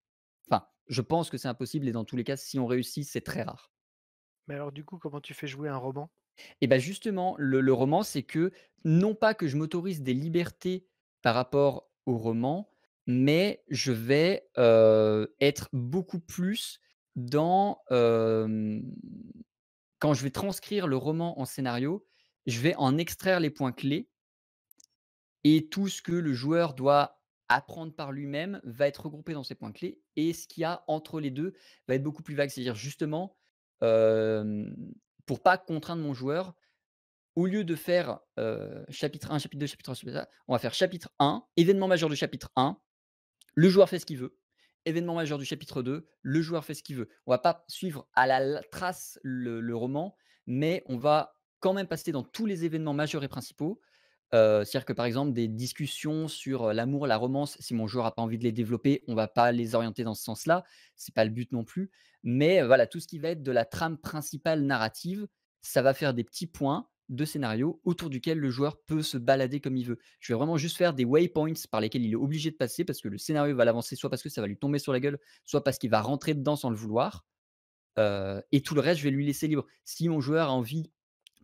Enfin, je pense que c'est impossible et dans tous les cas, si on réussit, c'est très rare. Mais alors du coup, comment tu fais jouer un roman? Et bah, justement, le roman, c'est que, non pas que je m'autorise des libertés par rapport au roman, mais je vais, être beaucoup plus dans, quand je vais transcrire le roman en scénario, je vais en extraire les points clés et tout ce que le joueur doit apprendre par lui-même va être regroupé dans ces points clés et ce qu'il y a entre les 2 va être beaucoup plus vague. C'est-à-dire justement, hem, pour pas contraindre mon joueur, au lieu de faire, chapitre 1, chapitre 2, chapitre 3, chapitre 4, on va faire chapitre 1, événement majeur du chapitre 1, le joueur fait ce qu'il veut. Événement majeur du chapitre 2, le joueur fait ce qu'il veut. On va pas suivre à la trace le roman, mais on va quand même passer dans tous les événements majeurs et principaux. C'est-à-dire que, par exemple, des discussions sur, l'amour, la romance, si mon joueur a pas envie de les développer, on va pas les orienter dans ce sens-là. C'est pas le but non plus. Mais, voilà, tout ce qui va être de la trame principale narrative, ça va faire des petits points de scénario autour duquel le joueur peut se balader comme il veut. Je vais vraiment juste faire des waypoints par lesquels il est obligé de passer parce que le scénario va l'avancer, soit parce que ça va lui tomber sur la gueule, soit parce qu'il va rentrer dedans sans le vouloir. Et tout le reste, je vais lui laisser libre. Si mon joueur a envie,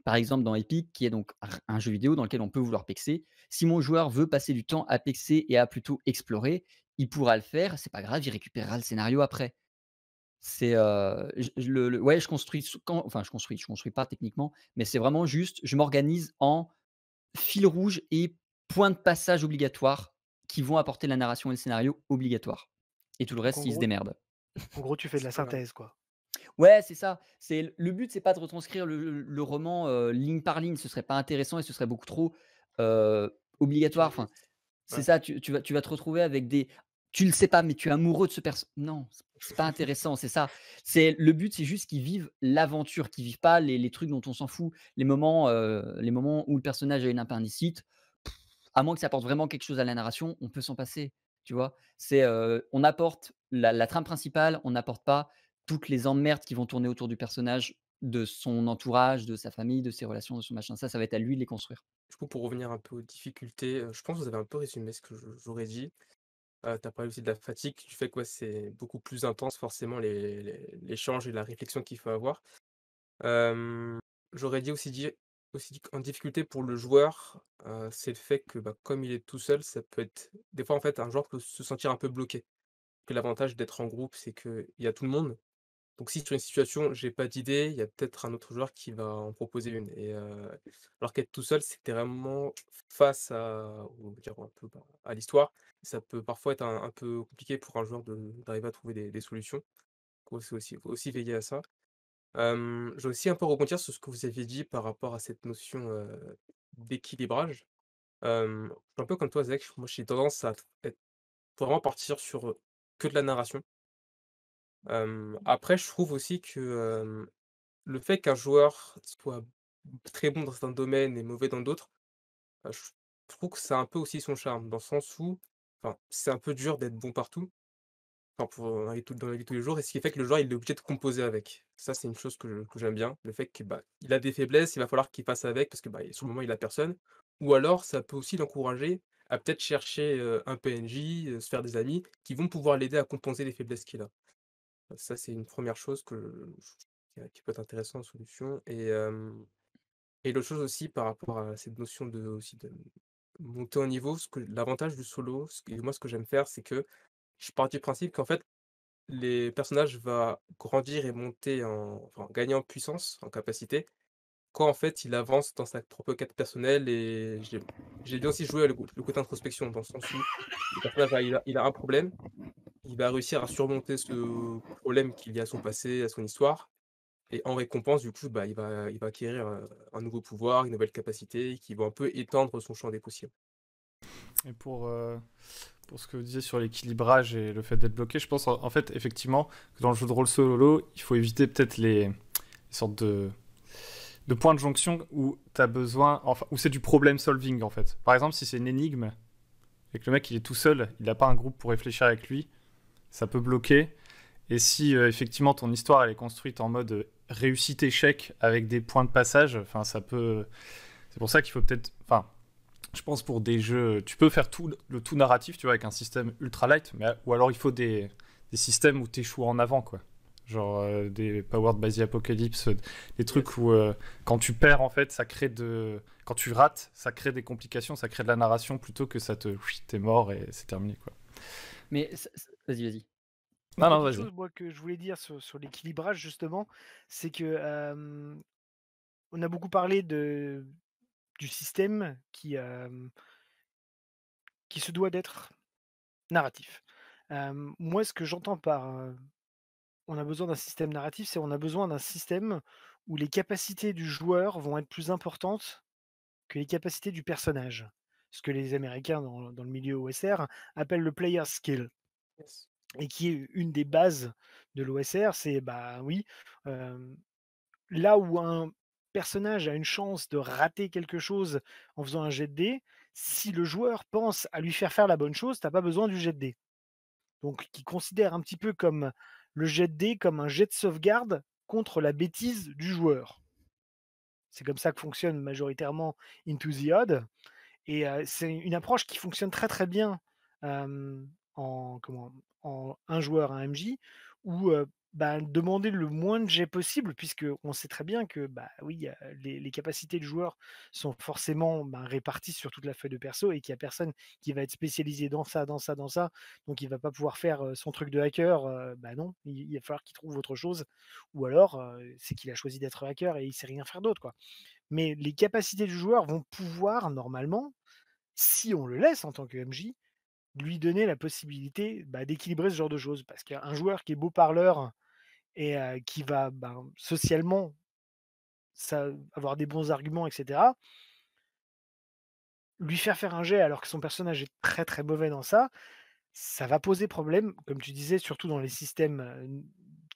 par exemple dans Epic, qui est donc un jeu vidéo dans lequel on peut vouloir pexer, si mon joueur veut passer du temps à pexer et à plutôt explorer, il pourra le faire, c'est pas grave, il récupérera le scénario après. C'est, je le ouais, je construis pas techniquement, mais c'est vraiment juste, je m'organise en fil rouge et point de passage obligatoire qui vont apporter la narration et le scénario obligatoire. Et tout le Donc reste, ils se démerdent. en gros, tu fais de la C'est pas mal. synthèse, quoi. Ouais, c'est ça. Le but, c'est pas de retranscrire le roman, ligne par ligne, ce serait pas intéressant et ce serait beaucoup trop, obligatoire. Enfin, Puriste. c'est Ouais. ça, tu vas te retrouver avec des tu le sais pas, mais tu es amoureux de ce perso non, c'est pas intéressant, c'est ça. Le but, c'est juste qu'ils vivent l'aventure, qu'ils vivent pas les trucs dont on s'en fout. Les moments où le personnage a une appendicite, à moins que ça apporte vraiment quelque chose à la narration, on peut s'en passer, tu vois? On apporte la trame principale, on n'apporte pas toutes les emmerdes qui vont tourner autour du personnage, de son entourage, de sa famille, de ses relations, de son machin. Ça va être à lui de les construire. Du coup, pour revenir un peu aux difficultés, je pense que vous avez un peu résumé ce que j'aurais dit. Tu parlé aussi de la fatigue, du fait que, ouais, c'est beaucoup plus intense forcément l'échange et la réflexion qu'il faut avoir. Hem, J'aurais dit qu'en difficulté pour le joueur, c'est le fait que, bah, comme il est tout seul, ça peut être des fois, en fait, un joueur peut se sentir un peu bloqué. Que l'avantage d'être en groupe, c'est qu'il y a tout le monde. Donc si sur une situation, j'ai pas d'idée, il y a peut-être un autre joueur qui va en proposer une alors qu'être tout seul, c'est que vraiment face à on va dire un peu, bah, à l'histoire. Ça peut parfois être un peu compliqué pour un joueur d'arriver à trouver des solutions. Faut aussi veiller à ça. Je vais aussi un peu rebondir sur ce que vous aviez dit par rapport à cette notion, d'équilibrage. Je suis un peu comme toi Zach, moi j'ai tendance à être vraiment partir sur, que de la narration. Après je trouve aussi que, le fait qu'un joueur soit très bon dans un domaine et mauvais dans d'autres, je trouve que ça a un peu aussi son charme. Dans le sens où, enfin, c'est un peu dur d'être bon partout, enfin pour, dans la vie de tous les jours et ce qui fait que le joueur il est obligé de composer avec. Ça c'est une chose que j'aime bien, le fait que, bah, il a des faiblesses, il va falloir qu'il fasse avec parce que, bah, sur le moment il a personne. Ou alors ça peut aussi l'encourager à peut-être chercher, un PNJ, se faire des amis qui vont pouvoir l'aider à compenser les faiblesses qu'il a. Ça c'est une première chose que qui peut être intéressant en solution et l'autre chose aussi par rapport à cette notion de aussi de monter en niveau, ce que l'avantage du solo, ce que j'aime faire, c'est que je pars du principe qu'en fait, les personnages va grandir et monter gagner en puissance, en capacité, quand en fait il avance dans sa propre quête personnelle et j'ai bien aussi joué le côté introspection, dans le sens où le personnage il a un problème, il va réussir à surmonter ce problème qu'il y a à son passé, à son histoire et en récompense, du coup, bah, il va acquérir, un nouveau pouvoir, une nouvelle capacité qui vont un peu étendre son champ des possibles. Et pour ce que vous disiez sur l'équilibrage et le fait d'être bloqué, je pense en fait effectivement que dans le jeu de rôle solo, il faut éviter peut-être les sortes de points de jonction où tu as besoin, enfin, où c'est du problem solving en fait. Par exemple, si c'est une énigme et que le mec il est tout seul, il n'a pas un groupe pour réfléchir avec lui, ça peut bloquer. Et si effectivement ton histoire elle est construite en mode réussite-échec avec des points de passage, enfin ça peut. C'est pour ça qu'il faut peut-être. Enfin, je pense pour des jeux, tu peux faire le tout narratif, tu vois, avec un système ultra light, ou alors il faut des systèmes où tu échoues en avant, quoi. Genre des Powered by the Apocalypse, des trucs Yes. où quand tu perds, en fait, ça crée de. Quand tu rates, ça crée des complications, ça crée de la narration plutôt que ça te. Oui, t'es mort et c'est terminé, quoi. Mais vas-y, vas-y. Une Non, non, petite vas-y. chose, moi, que je voulais dire sur l'équilibrage, justement, c'est que on a beaucoup parlé du système qui se doit d'être narratif. Moi, ce que j'entends par on a besoin d'un système narratif, c'est on a besoin d'un système où les capacités du joueur vont être plus importantes que les capacités du personnage. Ce que les Américains, dans le milieu OSR, appellent le player skill. Yes. Et qui est une des bases de l'OSR, c'est bah oui, euh, là où un personnage a une chance de rater quelque chose en faisant un jet de dés, si le joueur pense à lui faire la bonne chose, t'as pas besoin du jet de dés. Donc, qui considère un petit peu comme le jet de dés comme un jet de sauvegarde contre la bêtise du joueur. C'est comme ça que fonctionne majoritairement Into the Odd. Et c'est une approche qui fonctionne très très bien en, en un joueur, un MJ, où bah, demander le moins de jets possible, puisque on sait très bien que bah, oui, les capacités du joueur sont forcément bah, réparties sur toute la feuille de perso et qu'il n'y a personne qui va être spécialisé dans ça, dans ça, dans ça. Donc il ne va pas pouvoir faire son truc de hacker. Bah non, il va falloir qu'il trouve autre chose. Ou alors, c'est qu'il a choisi d'être hacker et il ne sait rien faire d'autre, quoi. Mais les capacités du joueur vont pouvoir, normalement, si on le laisse en tant que MJ, lui donner la possibilité bah, d'équilibrer ce genre de choses. Parce qu'un joueur qui est beau parleur et qui va ben, socialement avoir des bons arguments, etc., lui faire un jet alors que son personnage est très très mauvais dans ça, ça va poser problème, comme tu disais, surtout dans les systèmes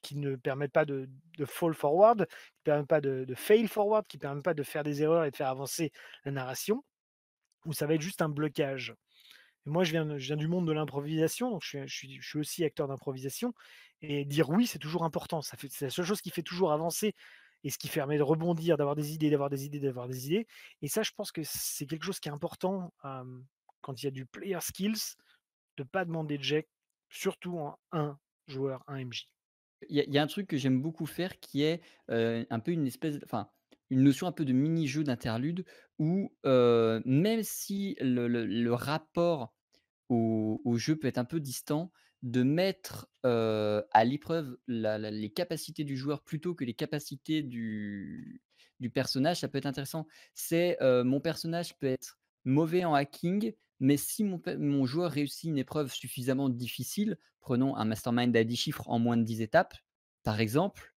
qui ne permettent pas de fall forward, qui ne permettent pas de fail forward, qui ne permettent pas de faire des erreurs et de faire avancer la narration, où ça va être juste un blocage. Et moi, je viens du monde de l'improvisation, donc je suis aussi acteur d'improvisation. Et dire oui, c'est toujours important. C'est la seule chose qui fait toujours avancer et ce qui permet de rebondir, d'avoir des idées, d'avoir des idées, d'avoir des idées. Et ça, je pense que c'est quelque chose qui est important quand il y a du player skills, de ne pas demander de jet, surtout en un joueur, un MJ. Il y a un truc que j'aime beaucoup faire qui est, un peu une espèce enfin, une notion un peu de mini-jeu d'interlude où, même si le rapport au jeu peut être un peu distant, de mettre, à l'épreuve les capacités du joueur plutôt que les capacités du personnage, ça peut être intéressant. C'est, mon personnage peut être mauvais en hacking, mais si mon joueur réussit une épreuve suffisamment difficile, prenons un mastermind à 10 chiffres en moins de 10 étapes, par exemple,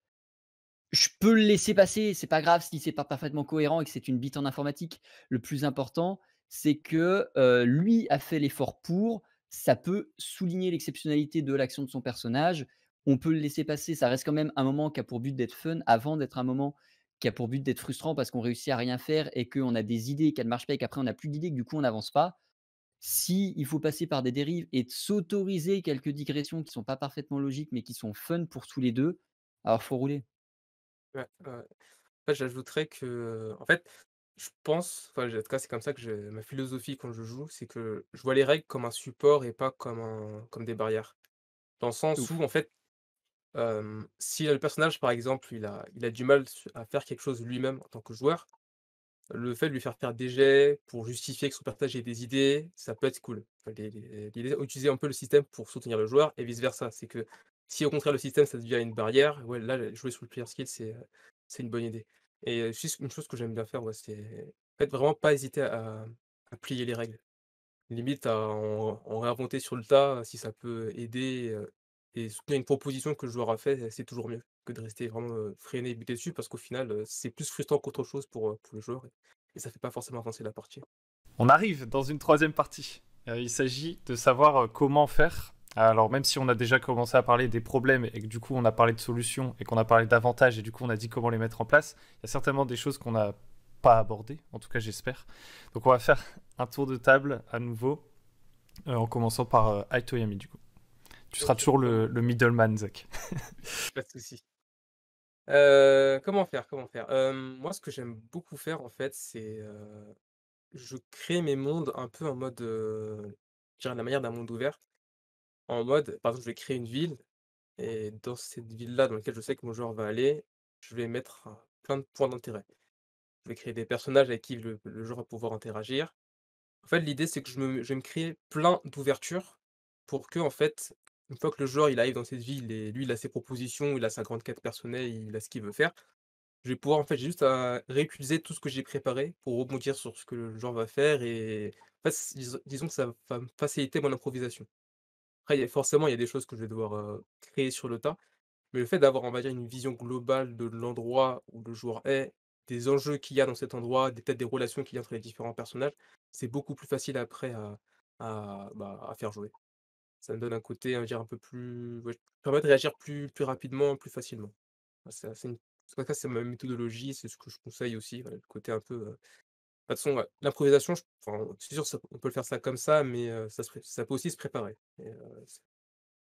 je peux le laisser passer, c'est pas grave si c'est pas parfaitement cohérent et que c'est une bite en informatique. Le plus important, c'est que, lui a fait l'effort pour, ça peut souligner l'exceptionnalité de l'action de son personnage on peut le laisser passer. Ça reste quand même un moment qui a pour but d'être fun avant d'être un moment qui a pour but d'être frustrant parce qu'on réussit à rien faire et qu'on a des idées, qu'elles ne marchent pas et qu'après on n'a plus d'idées, que du coup on n'avance pas. Si il faut passer par des dérives et de s'autoriser quelques digressions qui sont pas parfaitement logiques, mais qui sont fun pour tous les 2, alors faut rouler. Ouais, ouais. En fait, j'ajouterais que, en fait, je pense, enfin, en tout cas, c'est comme ça que ma philosophie quand je joue, c'est que je vois les règles comme un support et pas comme des barrières. Dans le sens où, Ouf. en fait, si le personnage, par exemple, il a du mal à faire quelque chose lui-même en tant que joueur, le fait de lui faire des jets pour justifier que son personnage ait des idées, ça peut être cool. Enfin, l'idée utiliser un peu le système pour soutenir le joueur et vice versa. C'est que si au contraire le système ça devient une barrière, ouais là, jouer sur le player skill c'est une bonne idée. Et juste une chose que j'aime bien faire, ouais, c'est en fait vraiment pas hésiter à plier les règles. Limite à en réinventer sur le tas, si ça peut aider, et soutenir une proposition que le joueur a fait, c'est toujours mieux que de rester vraiment, freiné et buter dessus parce qu'au final, c'est plus frustrant qu'autre chose pour le joueur et ça fait pas forcément avancer la partie. On arrive dans une troisième partie. Il s'agit de savoir comment faire. Alors même si on a déjà commencé à parler des problèmes et que du coup on a parlé de solutions et qu'on a parlé d'avantages et du coup on a dit comment les mettre en place, il y a certainement des choses qu'on n'a pas abordées, en tout cas j'espère. Donc on va faire un tour de table à nouveau, en commençant par Aitoyami du coup. Tu seras OK, toujours comment le middleman, Zach. pas de souci. Comment faire? Comment faire? Moi ce que j'aime beaucoup faire en fait, c'est, je crée mes mondes un peu en mode, je dirais à la manière d'un monde ouvert. En mode, par exemple, je vais créer une ville. Et dans cette ville-là, dans laquelle je sais que mon joueur va aller, je vais mettre, plein de points d'intérêt. Je vais créer des personnages avec qui le joueur va pouvoir interagir. En fait, l'idée, c'est que je vais me créer plein d'ouvertures pour que en fait, une fois que le joueur il arrive dans cette ville et lui, il a ses propositions, il a sa grande quête personnelle, il a ce qu'il veut faire, je vais pouvoir en fait, j'ai juste à réutiliser tout ce que j'ai préparé pour rebondir sur ce que le joueur va faire et en fait, disons que ça va me faciliter mon improvisation. Après, il y a des choses que je vais devoir, créer sur le tas. Mais le fait d'avoir, on va dire, une vision globale de l'endroit où le joueur est, des enjeux qu'il y a dans cet endroit, peut-être des relations qu'il y a entre les différents personnages, c'est beaucoup plus facile après à faire jouer. Ça me donne un côté, on va dire, un peu plus ouais, permet de réagir plus rapidement, plus facilement. Ouais, c'est une en tout cas, c'est ma méthodologie, c'est ce que je conseille aussi, voilà, le côté un peu, de toute façon, ouais, l'improvisation, enfin, c'est sûr, ça on peut le faire ça comme ça, mais ça peut aussi se préparer et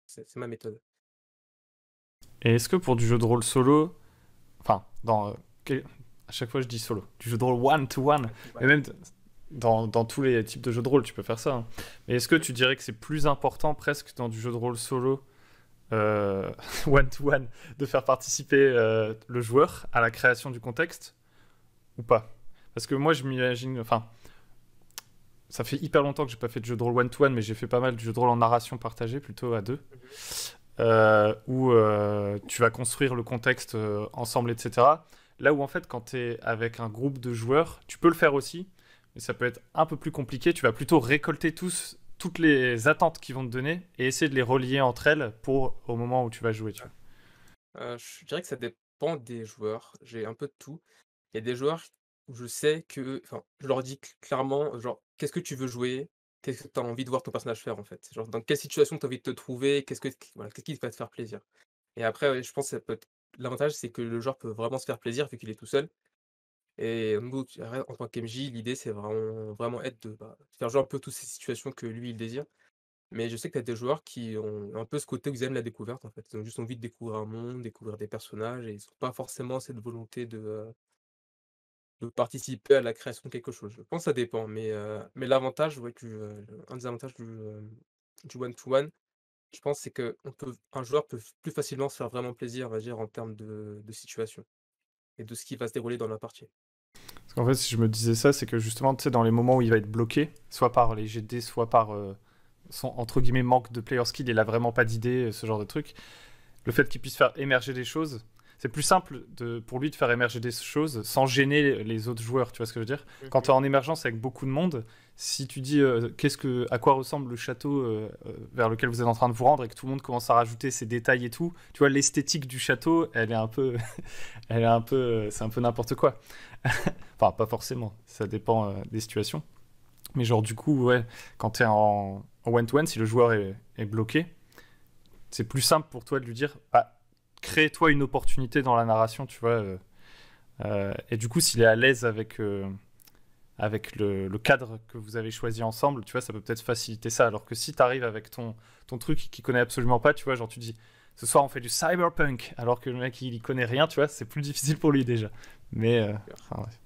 c'est ma méthode. Et est-ce que pour du jeu de rôle solo, enfin, à chaque fois je dis solo, du jeu de rôle one-to-one, mais même dans tous les types de jeux de rôle, tu peux faire ça, hein. Mais est-ce que tu dirais que c'est plus important presque dans du jeu de rôle solo, one-to-one, de faire participer le joueur à la création du contexte ou pas? Parce que moi je m'imagine, enfin, ça fait hyper longtemps que j'ai pas fait de jeu de rôle one-to-one, mais j'ai fait pas mal de jeux de rôle en narration partagée, plutôt à deux. Mmh. Où tu vas construire le contexte ensemble, etc. Là où en fait, quand tu es avec un groupe de joueurs, tu peux le faire aussi, mais ça peut être un peu plus compliqué. Tu vas plutôt récolter toutes les attentes qu'ils vont te donner et essayer de les relier entre elles pour au moment où tu vas jouer. Tu vois. Je dirais que ça dépend des joueurs. J'ai un peu de tout. Il y a des joueurs où je sais que enfin, je leur dis clairement, genre: «Qu'est-ce que tu veux jouer? Qu'est-ce que tu as envie de voir ton personnage faire, en fait? Genre, dans quelle situation tu as envie de te trouver? Qu'est-ce qui va te faire plaisir?» Et après, ouais, je pense que ça peut être l'avantage, c'est que le joueur peut vraiment se faire plaisir vu qu'il est tout seul et nous, en tant qu'MJ, l'idée, c'est vraiment être faire jouer un peu toutes ces situations que lui, il désire. Mais je sais que tu as des joueurs qui ont un peu ce côté où ils aiment la découverte, en fait. Ils ont juste envie de découvrir un monde, découvrir des personnages et ils ont pas forcément cette volonté de participer à la création de quelque chose. Je pense que ça dépend, mais l'avantage, ouais, un des avantages du one to one, je pense, c'est qu'un joueur peut plus facilement se faire vraiment plaisir, on va dire, en termes de situation et de ce qui va se dérouler dans la partie. Parce qu'en fait, si je me disais ça, c'est que justement, tu sais, dans les moments où il va être bloqué, soit par les GD, soit par son entre guillemets manque de player skill, il a vraiment pas d'idée, ce genre de truc. Le fait qu'il puisse faire émerger des choses, c'est plus simple pour lui de faire émerger des choses sans gêner les autres joueurs, tu vois ce que je veux dire? Quand tu es en émergence avec beaucoup de monde, si tu dis à quoi ressemble le château vers lequel vous êtes en train de vous rendre et que tout le monde commence à rajouter ses détails et tout, tu vois, l'esthétique du château, elle est un peu, c'est un peu n'importe quoi. Enfin, pas forcément, ça dépend des situations. Mais genre, du coup, ouais, quand tu es en one-to-one, si le joueur est bloqué, c'est plus simple pour toi de lui dire, bah, crée-toi une opportunité dans la narration, tu vois. Et du coup, s'il est à l'aise avec le cadre que vous avez choisi ensemble, tu vois, ça peut peut-être faciliter ça. Alors que si tu arrives avec ton truc qu'il connaît absolument pas, tu vois, genre tu dis, ce soir on fait du cyberpunk, alors que le mec il y connaît rien, tu vois, c'est plus difficile pour lui déjà. Mais, enfin, bref.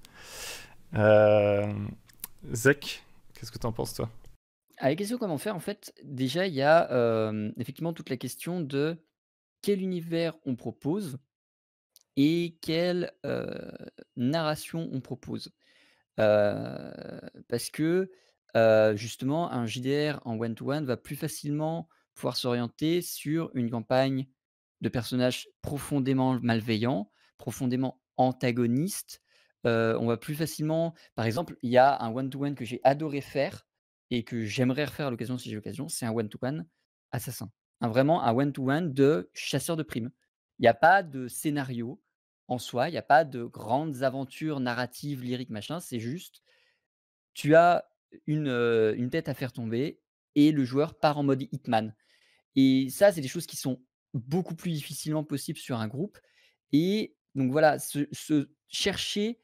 Zach, qu'est-ce que t'en penses toi? À la question comment faire, en fait, déjà, il y a effectivement toute la question de quel univers on propose et quelle narration on propose. Parce que, justement, un JDR en one to one va plus facilement pouvoir s'orienter sur une campagne de personnages profondément malveillants, profondément antagonistes. On va plus facilement par exemple, il y a un one to one que j'ai adoré faire et que j'aimerais refaire à l'occasion si j'ai l'occasion, c'est un one to one assassin. Vraiment un one to one de chasseur de primes. Il y a pas de scénario en soi, il y a pas de grandes aventures narratives, lyriques, machin, c'est juste, tu as une tête à faire tomber et le joueur part en mode Hitman et ça, c'est des choses qui sont beaucoup plus difficilement possibles sur un groupe et donc voilà, se chercher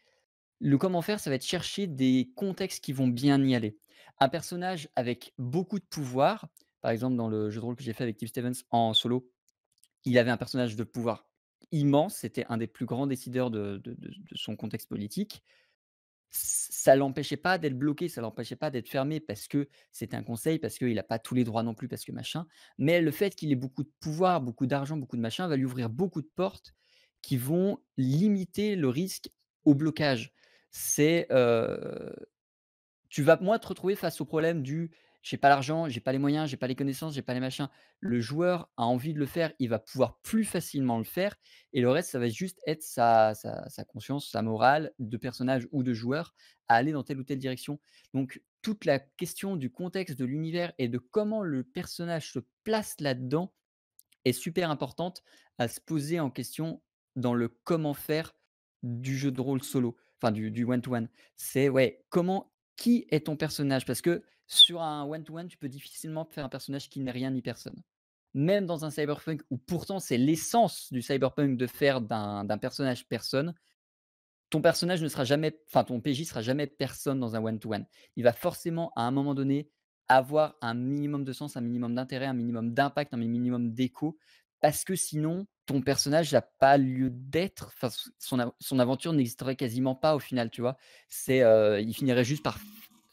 le comment faire, ça va être chercher des contextes qui vont bien y aller. Un personnage avec beaucoup de pouvoir, par exemple dans le jeu de rôle que j'ai fait avec Tim Stevens en solo, il avait un personnage de pouvoir immense, c'était un des plus grands décideurs de son contexte politique. Ça l'empêchait pas d'être bloqué, ça l'empêchait pas d'être fermé parce que c'était un conseil, parce qu'il a pas tous les droits non plus, parce que machin. Mais le fait qu'il ait beaucoup de pouvoir, beaucoup d'argent, beaucoup de machin, va lui ouvrir beaucoup de portes qui vont limiter le risque au blocage. C'est, tu vas moins te retrouver face au problème du: «J'ai pas l'argent, j'ai pas les moyens, j'ai pas les connaissances, j'ai pas les machins». Le joueur a envie de le faire, il va pouvoir plus facilement le faire et le reste, ça va juste être sa conscience, sa morale de personnage ou de joueur à aller dans telle ou telle direction. Donc toute la question du contexte de l'univers et de comment le personnage se place là-dedans est super importante à se poser en question dans le comment faire du jeu de rôle solo, enfin du one to one. C'est ouais, qui est ton personnage? Parce que sur un one to one, tu peux difficilement faire un personnage qui n'est rien ni personne. Même dans un cyberpunk où pourtant c'est l'essence du cyberpunk de faire d'un personnage personne, ton personnage ne sera jamais enfin ton PJ sera jamais personne dans un one to one. Il va forcément à un moment donné avoir un minimum de sens, un minimum d'intérêt, un minimum d'impact, un minimum d'écho parce que sinon ton personnage n'a pas lieu d'être, enfin son aventure n'existerait quasiment pas au final, tu vois? Il finirait juste par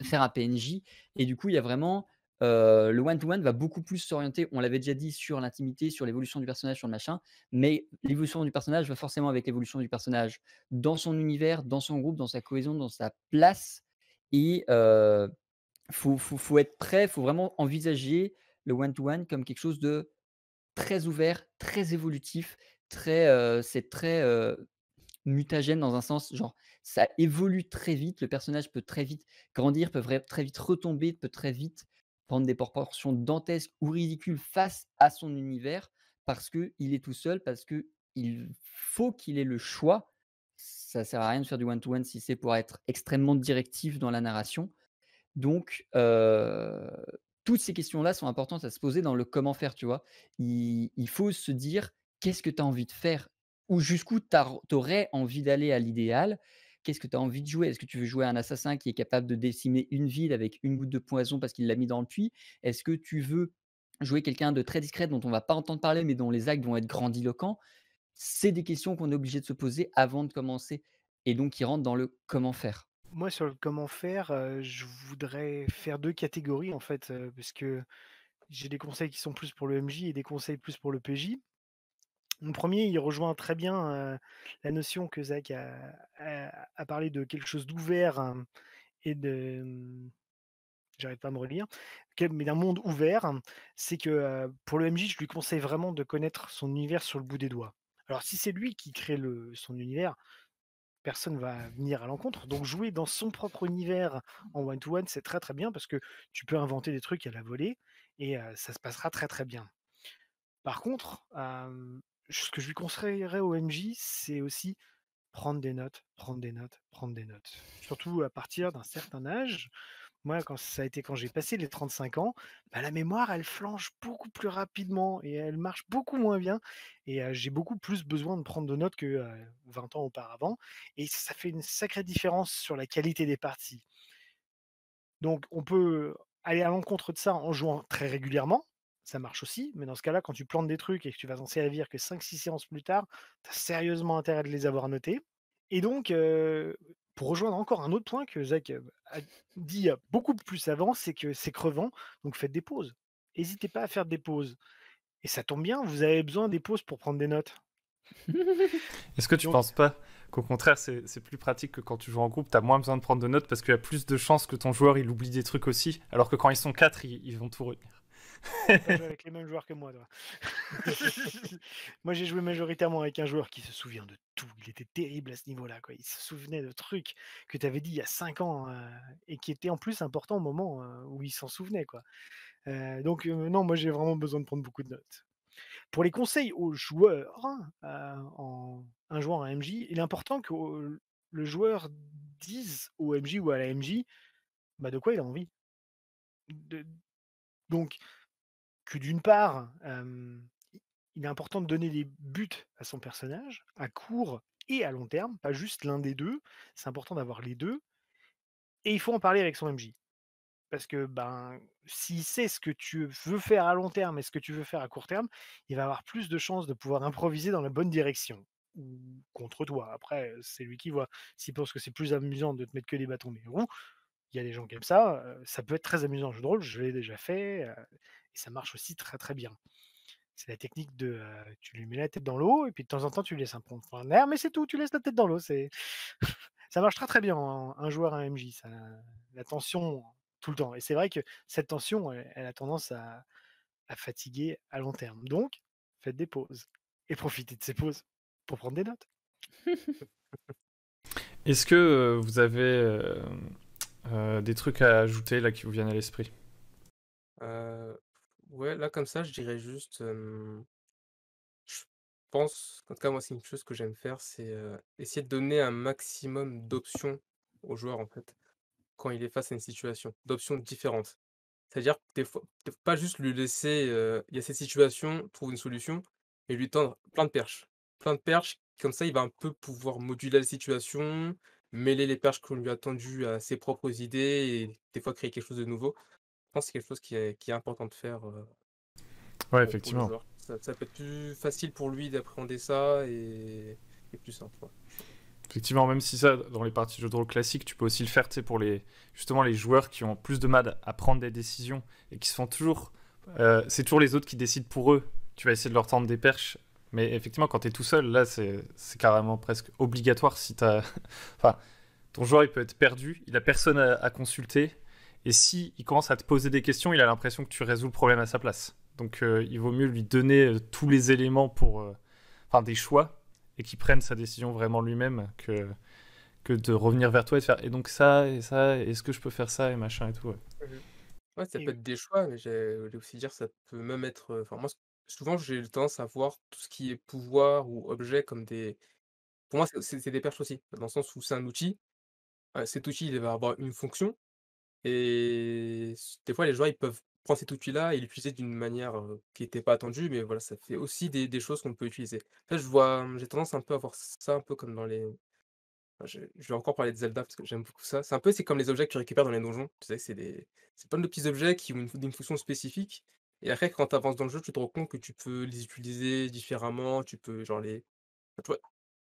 faire un PNJ et du coup il y a vraiment, le one to one va beaucoup plus s'orienter, on l'avait déjà dit, sur l'intimité, sur l'évolution du personnage, sur le machin, mais l'évolution du personnage va forcément avec l'évolution du personnage dans son univers, dans son groupe, dans sa cohésion, dans sa place et faut être prêt, faut vraiment envisager le one to one comme quelque chose de très ouvert, très évolutif, c'est très, mutagène dans un sens, genre ça évolue très vite, le personnage peut très vite grandir, peut très vite retomber, peut très vite prendre des proportions dantesques ou ridicules face à son univers parce qu'il est tout seul, parce qu'il faut qu'il ait le choix. Ça sert à rien de faire du one to one si c'est pour être extrêmement directif dans la narration. Donc, toutes ces questions-là sont importantes à se poser dans le comment faire, tu vois? Il faut se dire: «Qu'est-ce que tu as envie de faire?» ou jusqu'où tu aurais envie d'aller à l'idéal? Qu'est-ce que tu as envie de jouer? Est-ce que tu veux jouer un assassin qui est capable de décimer une ville avec une goutte de poison parce qu'il l'a mis dans le puits? Est-ce que tu veux jouer quelqu'un de très discret dont on va pas entendre parler, mais dont les actes vont être grandiloquents? C'est des questions qu'on est obligé de se poser avant de commencer et donc qui rentrent dans le comment faire. Moi, sur le comment faire, je voudrais faire 2 catégories en fait, parce que j'ai des conseils qui sont plus pour le MJ et des conseils plus pour le PJ. Mon premier, il rejoint très bien, la notion que Zach a parlé de quelque chose d'ouvert, et de, j'arrive pas à me relire, mais d'un monde ouvert. C'est que, pour le MJ, je lui conseille vraiment de connaître son univers sur le bout des doigts. Alors si c'est lui qui crée son univers, personne va venir à l'encontre. Donc jouer dans son propre univers en one to one, c'est très, très bien parce que tu peux inventer des trucs à la volée et ça se passera très, très bien. Par contre, ce que je lui conseillerais au MJ, c'est aussi prendre des notes, prendre des notes, prendre des notes. Surtout à partir d'un certain âge, Moi, quand j'ai passé les 35 ans, bah, la mémoire, elle flanche beaucoup plus rapidement et elle marche beaucoup moins bien et j'ai beaucoup plus besoin de prendre de notes que, 20 ans auparavant et ça fait une sacrée différence sur la qualité des parties. Donc on peut aller à l'encontre de ça en jouant très régulièrement, ça marche aussi, mais dans ce cas-là, quand tu plantes des trucs et que tu vas t'en servir que 5-6 séances plus tard, tu as sérieusement intérêt de les avoir notés. Et donc, pour rejoindre encore un autre point que Zach, a dit, beaucoup plus avant, c'est que c'est crevant, donc faites des pauses. Hésitez pas à faire des pauses et ça tombe bien, vous avez besoin des pauses pour prendre des notes. Est-ce que tu Donc penses pas qu'au contraire, c'est plus pratique que quand tu joues en groupe, tu as moins besoin de prendre de notes parce qu'il y a plus de chances que ton joueur il oublie des trucs aussi, alors que quand ils sont 4, ils vont tout retenir. tu pas joué avec les mêmes joueurs que moi, toi. Moi, j'ai joué majoritairement avec un joueur qui se souvient de tout. Il était terrible à ce niveau-là, quoi. Il se souvenait de trucs que tu avais dit il y a 5 ans, et qui étaient en plus importants au moment, où il s'en souvenait, quoi. Donc non, moi, j'ai vraiment besoin de prendre beaucoup de notes. Pour les conseils aux joueurs, en un joueur en MJ, il est important que, le joueur dise au MJ ou à la MJ, bah, de quoi il a envie. De donc que d'une part, il est important de donner des buts à son personnage, à court et à long terme, pas juste l'un des 2. C'est important d'avoir les 2. Et il faut en parler avec son MJ. Parce que, ben, s'il sait ce que tu veux faire à long terme et ce que tu veux faire à court terme, il va avoir plus de chances de pouvoir improviser dans la bonne direction ou contre toi. Après, c'est lui qui voit. S'il pense que c'est plus amusant de te mettre que des bâtons dans les roues, il y a des gens qui aiment ça, ça peut être très amusant en jeu de rôle, je l'ai déjà fait, et ça marche aussi très, très bien. C'est la technique de, tu lui mets la tête dans l'eau et puis de temps en temps tu lui laisses un air, mais c'est tout, tu laisses la tête dans l'eau, c'est ça marche très, très bien en un joueur, un MJ, ça la tension tout le temps et c'est vrai que cette tension, elle a tendance à fatiguer à long terme. Donc faites des pauses et profitez de ces pauses pour prendre des notes. Est-ce que vous avez des trucs à ajouter là qui vous viennent à l'esprit? Heu, ouais, là, comme ça, je dirais juste, je pense en tout cas, moi, c'est une chose que j'aime faire, c'est, essayer de donner un maximum d'options au joueur, en fait, quand il est face à une situation, d'options différentes. C'est-à-dire, des fois pas juste lui laisser, il y a cette situation, trouve une solution et lui tendre plein de perches. Plein de perches, comme ça, il va un peu pouvoir moduler la situation, mêler les perches qu'on lui a tendues à ses propres idées et des fois créer quelque chose de nouveau. Je pense que c'est quelque chose qui est important de faire, Ouais, pour le effectivement. joueur. Ça peut être plus facile pour lui d'appréhender ça et plus simple, ouais. Effectivement, même si ça, dans les parties de jeux de rôle classiques, tu peux aussi le faire, tu sais, pour justement les joueurs qui ont plus de mal à prendre des décisions et qui se font toujours, c'est toujours les autres qui décident pour eux. Tu vas essayer de leur tendre des perches, mais effectivement, quand tu es tout seul, là, c'est carrément presque obligatoire si t'as, enfin, ton joueur, il peut être perdu, il a personne à consulter, et si il commence à te poser des questions, il a l'impression que tu résous le problème à sa place. Donc, il vaut mieux lui donner tous les éléments enfin, des choix, et qu'il prenne sa décision vraiment lui-même que de revenir vers toi et de faire et donc ça, est-ce que je peux faire ça, et machin et tout. Ouais. Mmh. Ouais, ça peut Et être des choix, mais j'allais aussi dire ça peut même être, enfin moi, souvent j'ai tendance à voir tout ce qui est pouvoir ou objet comme des pour moi c'est des perches aussi, dans le sens où c'est un outil, cet outil il va avoir une fonction et des fois les joueurs ils peuvent prendre cet outil-là et l'utiliser d'une manière, qui était pas attendue, mais voilà, ça fait aussi des choses qu'on peut utiliser. En fait, j'ai tendance un peu à voir ça un peu comme dans les je vais encore parler de Zelda parce que j'aime beaucoup ça. C'est comme les objets que tu récupères dans les donjons. Tu sais, c'est plein de petits objets qui ont une fonction spécifique et après quand tu avances dans le jeu, tu te rends compte que tu peux les utiliser différemment, tu peux genre les tu vois?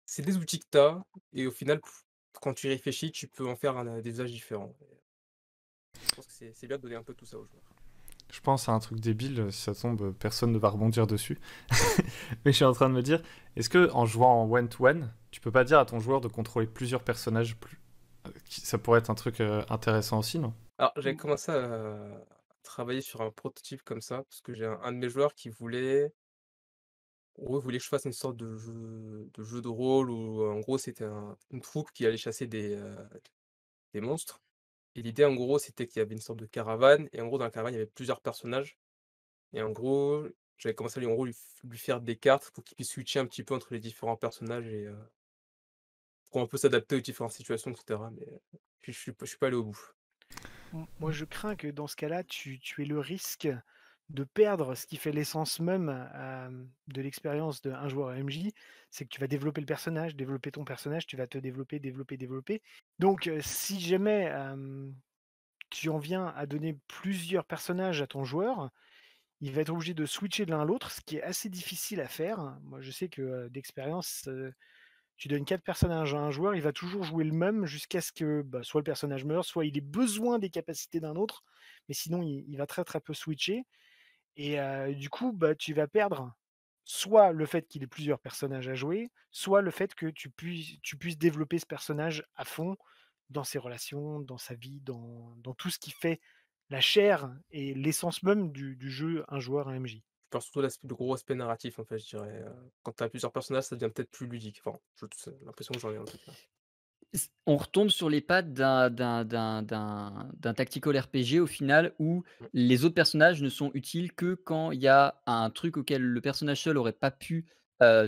C'est des outils que tu as et au final, quand tu y réfléchis, tu peux en faire des usages différents. Je pense que c'est bien de donner un peu tout ça aux joueurs. Je pense à un truc débile, si ça tombe, personne ne va rebondir dessus. Mais je suis en train de me dire, est-ce que en jouant en one-to-one, tu peux pas dire à ton joueur de contrôler plusieurs personnages ça pourrait être un truc intéressant aussi, non? Alors, j'avais mmh, commencé à travailler sur un prototype comme ça parce que j'ai un de mes joueurs qui voulait en gros, il voulait que je fasse une sorte de jeu de rôle où, en gros, c'était une troupe qui allait chasser des monstres et l'idée, en gros, c'était qu'il y avait une sorte de caravane et en gros, dans la caravane, il y avait plusieurs personnages et en gros, j'avais commencé à lui, en gros, lui faire des cartes pour qu'il puisse switcher un petit peu entre les différents personnages et pour un peu s'adapter aux différentes situations et cetera mais je suis pas allé au bout. Moi, je crains que dans ce cas-là, tu aies le risque de perdre ce qui fait l'essence même de l'expérience d'un joueur MJ, c'est que tu vas développer le personnage, développer ton personnage, tu vas te développer, développer, développer. Donc, si jamais tu en viens à donner plusieurs personnages à ton joueur, il va être obligé de switcher de l'un à l'autre, ce qui est assez difficile à faire. Moi, je sais que d'expérience, tu donnes 4 personnages à un joueur, il va toujours jouer le même jusqu'à ce que bah, soit le personnage meure, soit il ait besoin des capacités d'un autre, mais sinon il va très très peu switcher. Et du coup, bah, tu vas perdre soit le fait qu'il ait plusieurs personnages à jouer, soit le fait que tu puisses développer ce personnage à fond dans ses relations, dans sa vie, dans tout ce qui fait la chair et l'essence même du jeu un joueur, un MJ. Je pense surtout le gros aspect narratif, en fait, je dirais, quand tu as plusieurs personnages, ça devient peut-être plus ludique. Enfin, c'est l'impression que j'en ai, en tout cas. On retombe sur les pattes d'un tactical RPG au final où Mmh. les autres personnages ne sont utiles que quand il y a un truc auquel le personnage seul aurait pas pu,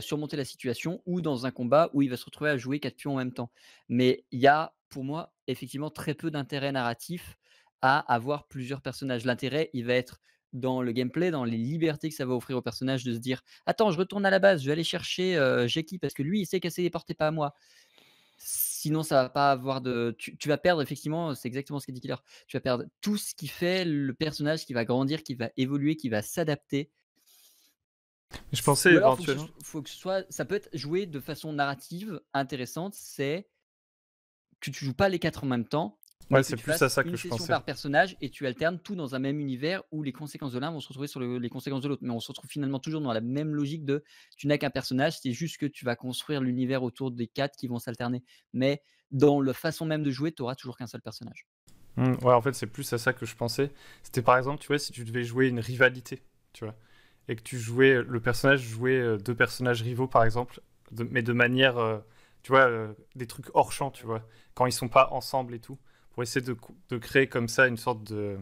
surmonter la situation ou dans un combat où il va se retrouver à jouer 4 pions en même temps. Mais il y a, pour moi, effectivement très peu d'intérêt narratif à avoir plusieurs personnages. L'intérêt, il va être dans le gameplay, dans les libertés que ça va offrir au personnage de se dire: «Attends, je retourne à la base, je vais aller chercher, Jackie parce que lui, il sait casser les portes et pas moi». Sinon, ça va pas avoir de tu vas perdre effectivement, c'est exactement ce qu'a dit Killer. Tu vas perdre tout ce qui fait le personnage qui va grandir, qui va évoluer, qui va s'adapter. Je pensais Ou alors éventuellement. faut que ce soit ça peut être joué de façon narrative intéressante, c'est que tu joues pas les 4 en même temps, Ouais, mais que c'est tu plus à fasses ça que une je session pensais. par personnage et tu alternes tout dans un même univers où les conséquences de l'un vont se retrouver sur les conséquences de l'autre. Mais on se retrouve finalement toujours dans la même logique de tu n'as qu'un personnage, c'est juste que tu vas construire l'univers autour des 4 qui vont s'alterner. Mais dans la façon même de jouer, tu auras toujours qu'un seul personnage. Ouais, en fait, c'est plus à ça que je pensais. C'était par exemple, tu vois, si tu devais jouer une rivalité, tu vois, et que tu jouais, le personnage jouait deux personnages rivaux, par exemple, mais de manière, tu vois, des trucs hors champ, tu vois, quand ils sont pas ensemble et tout, pour essayer de créer comme ça une sorte de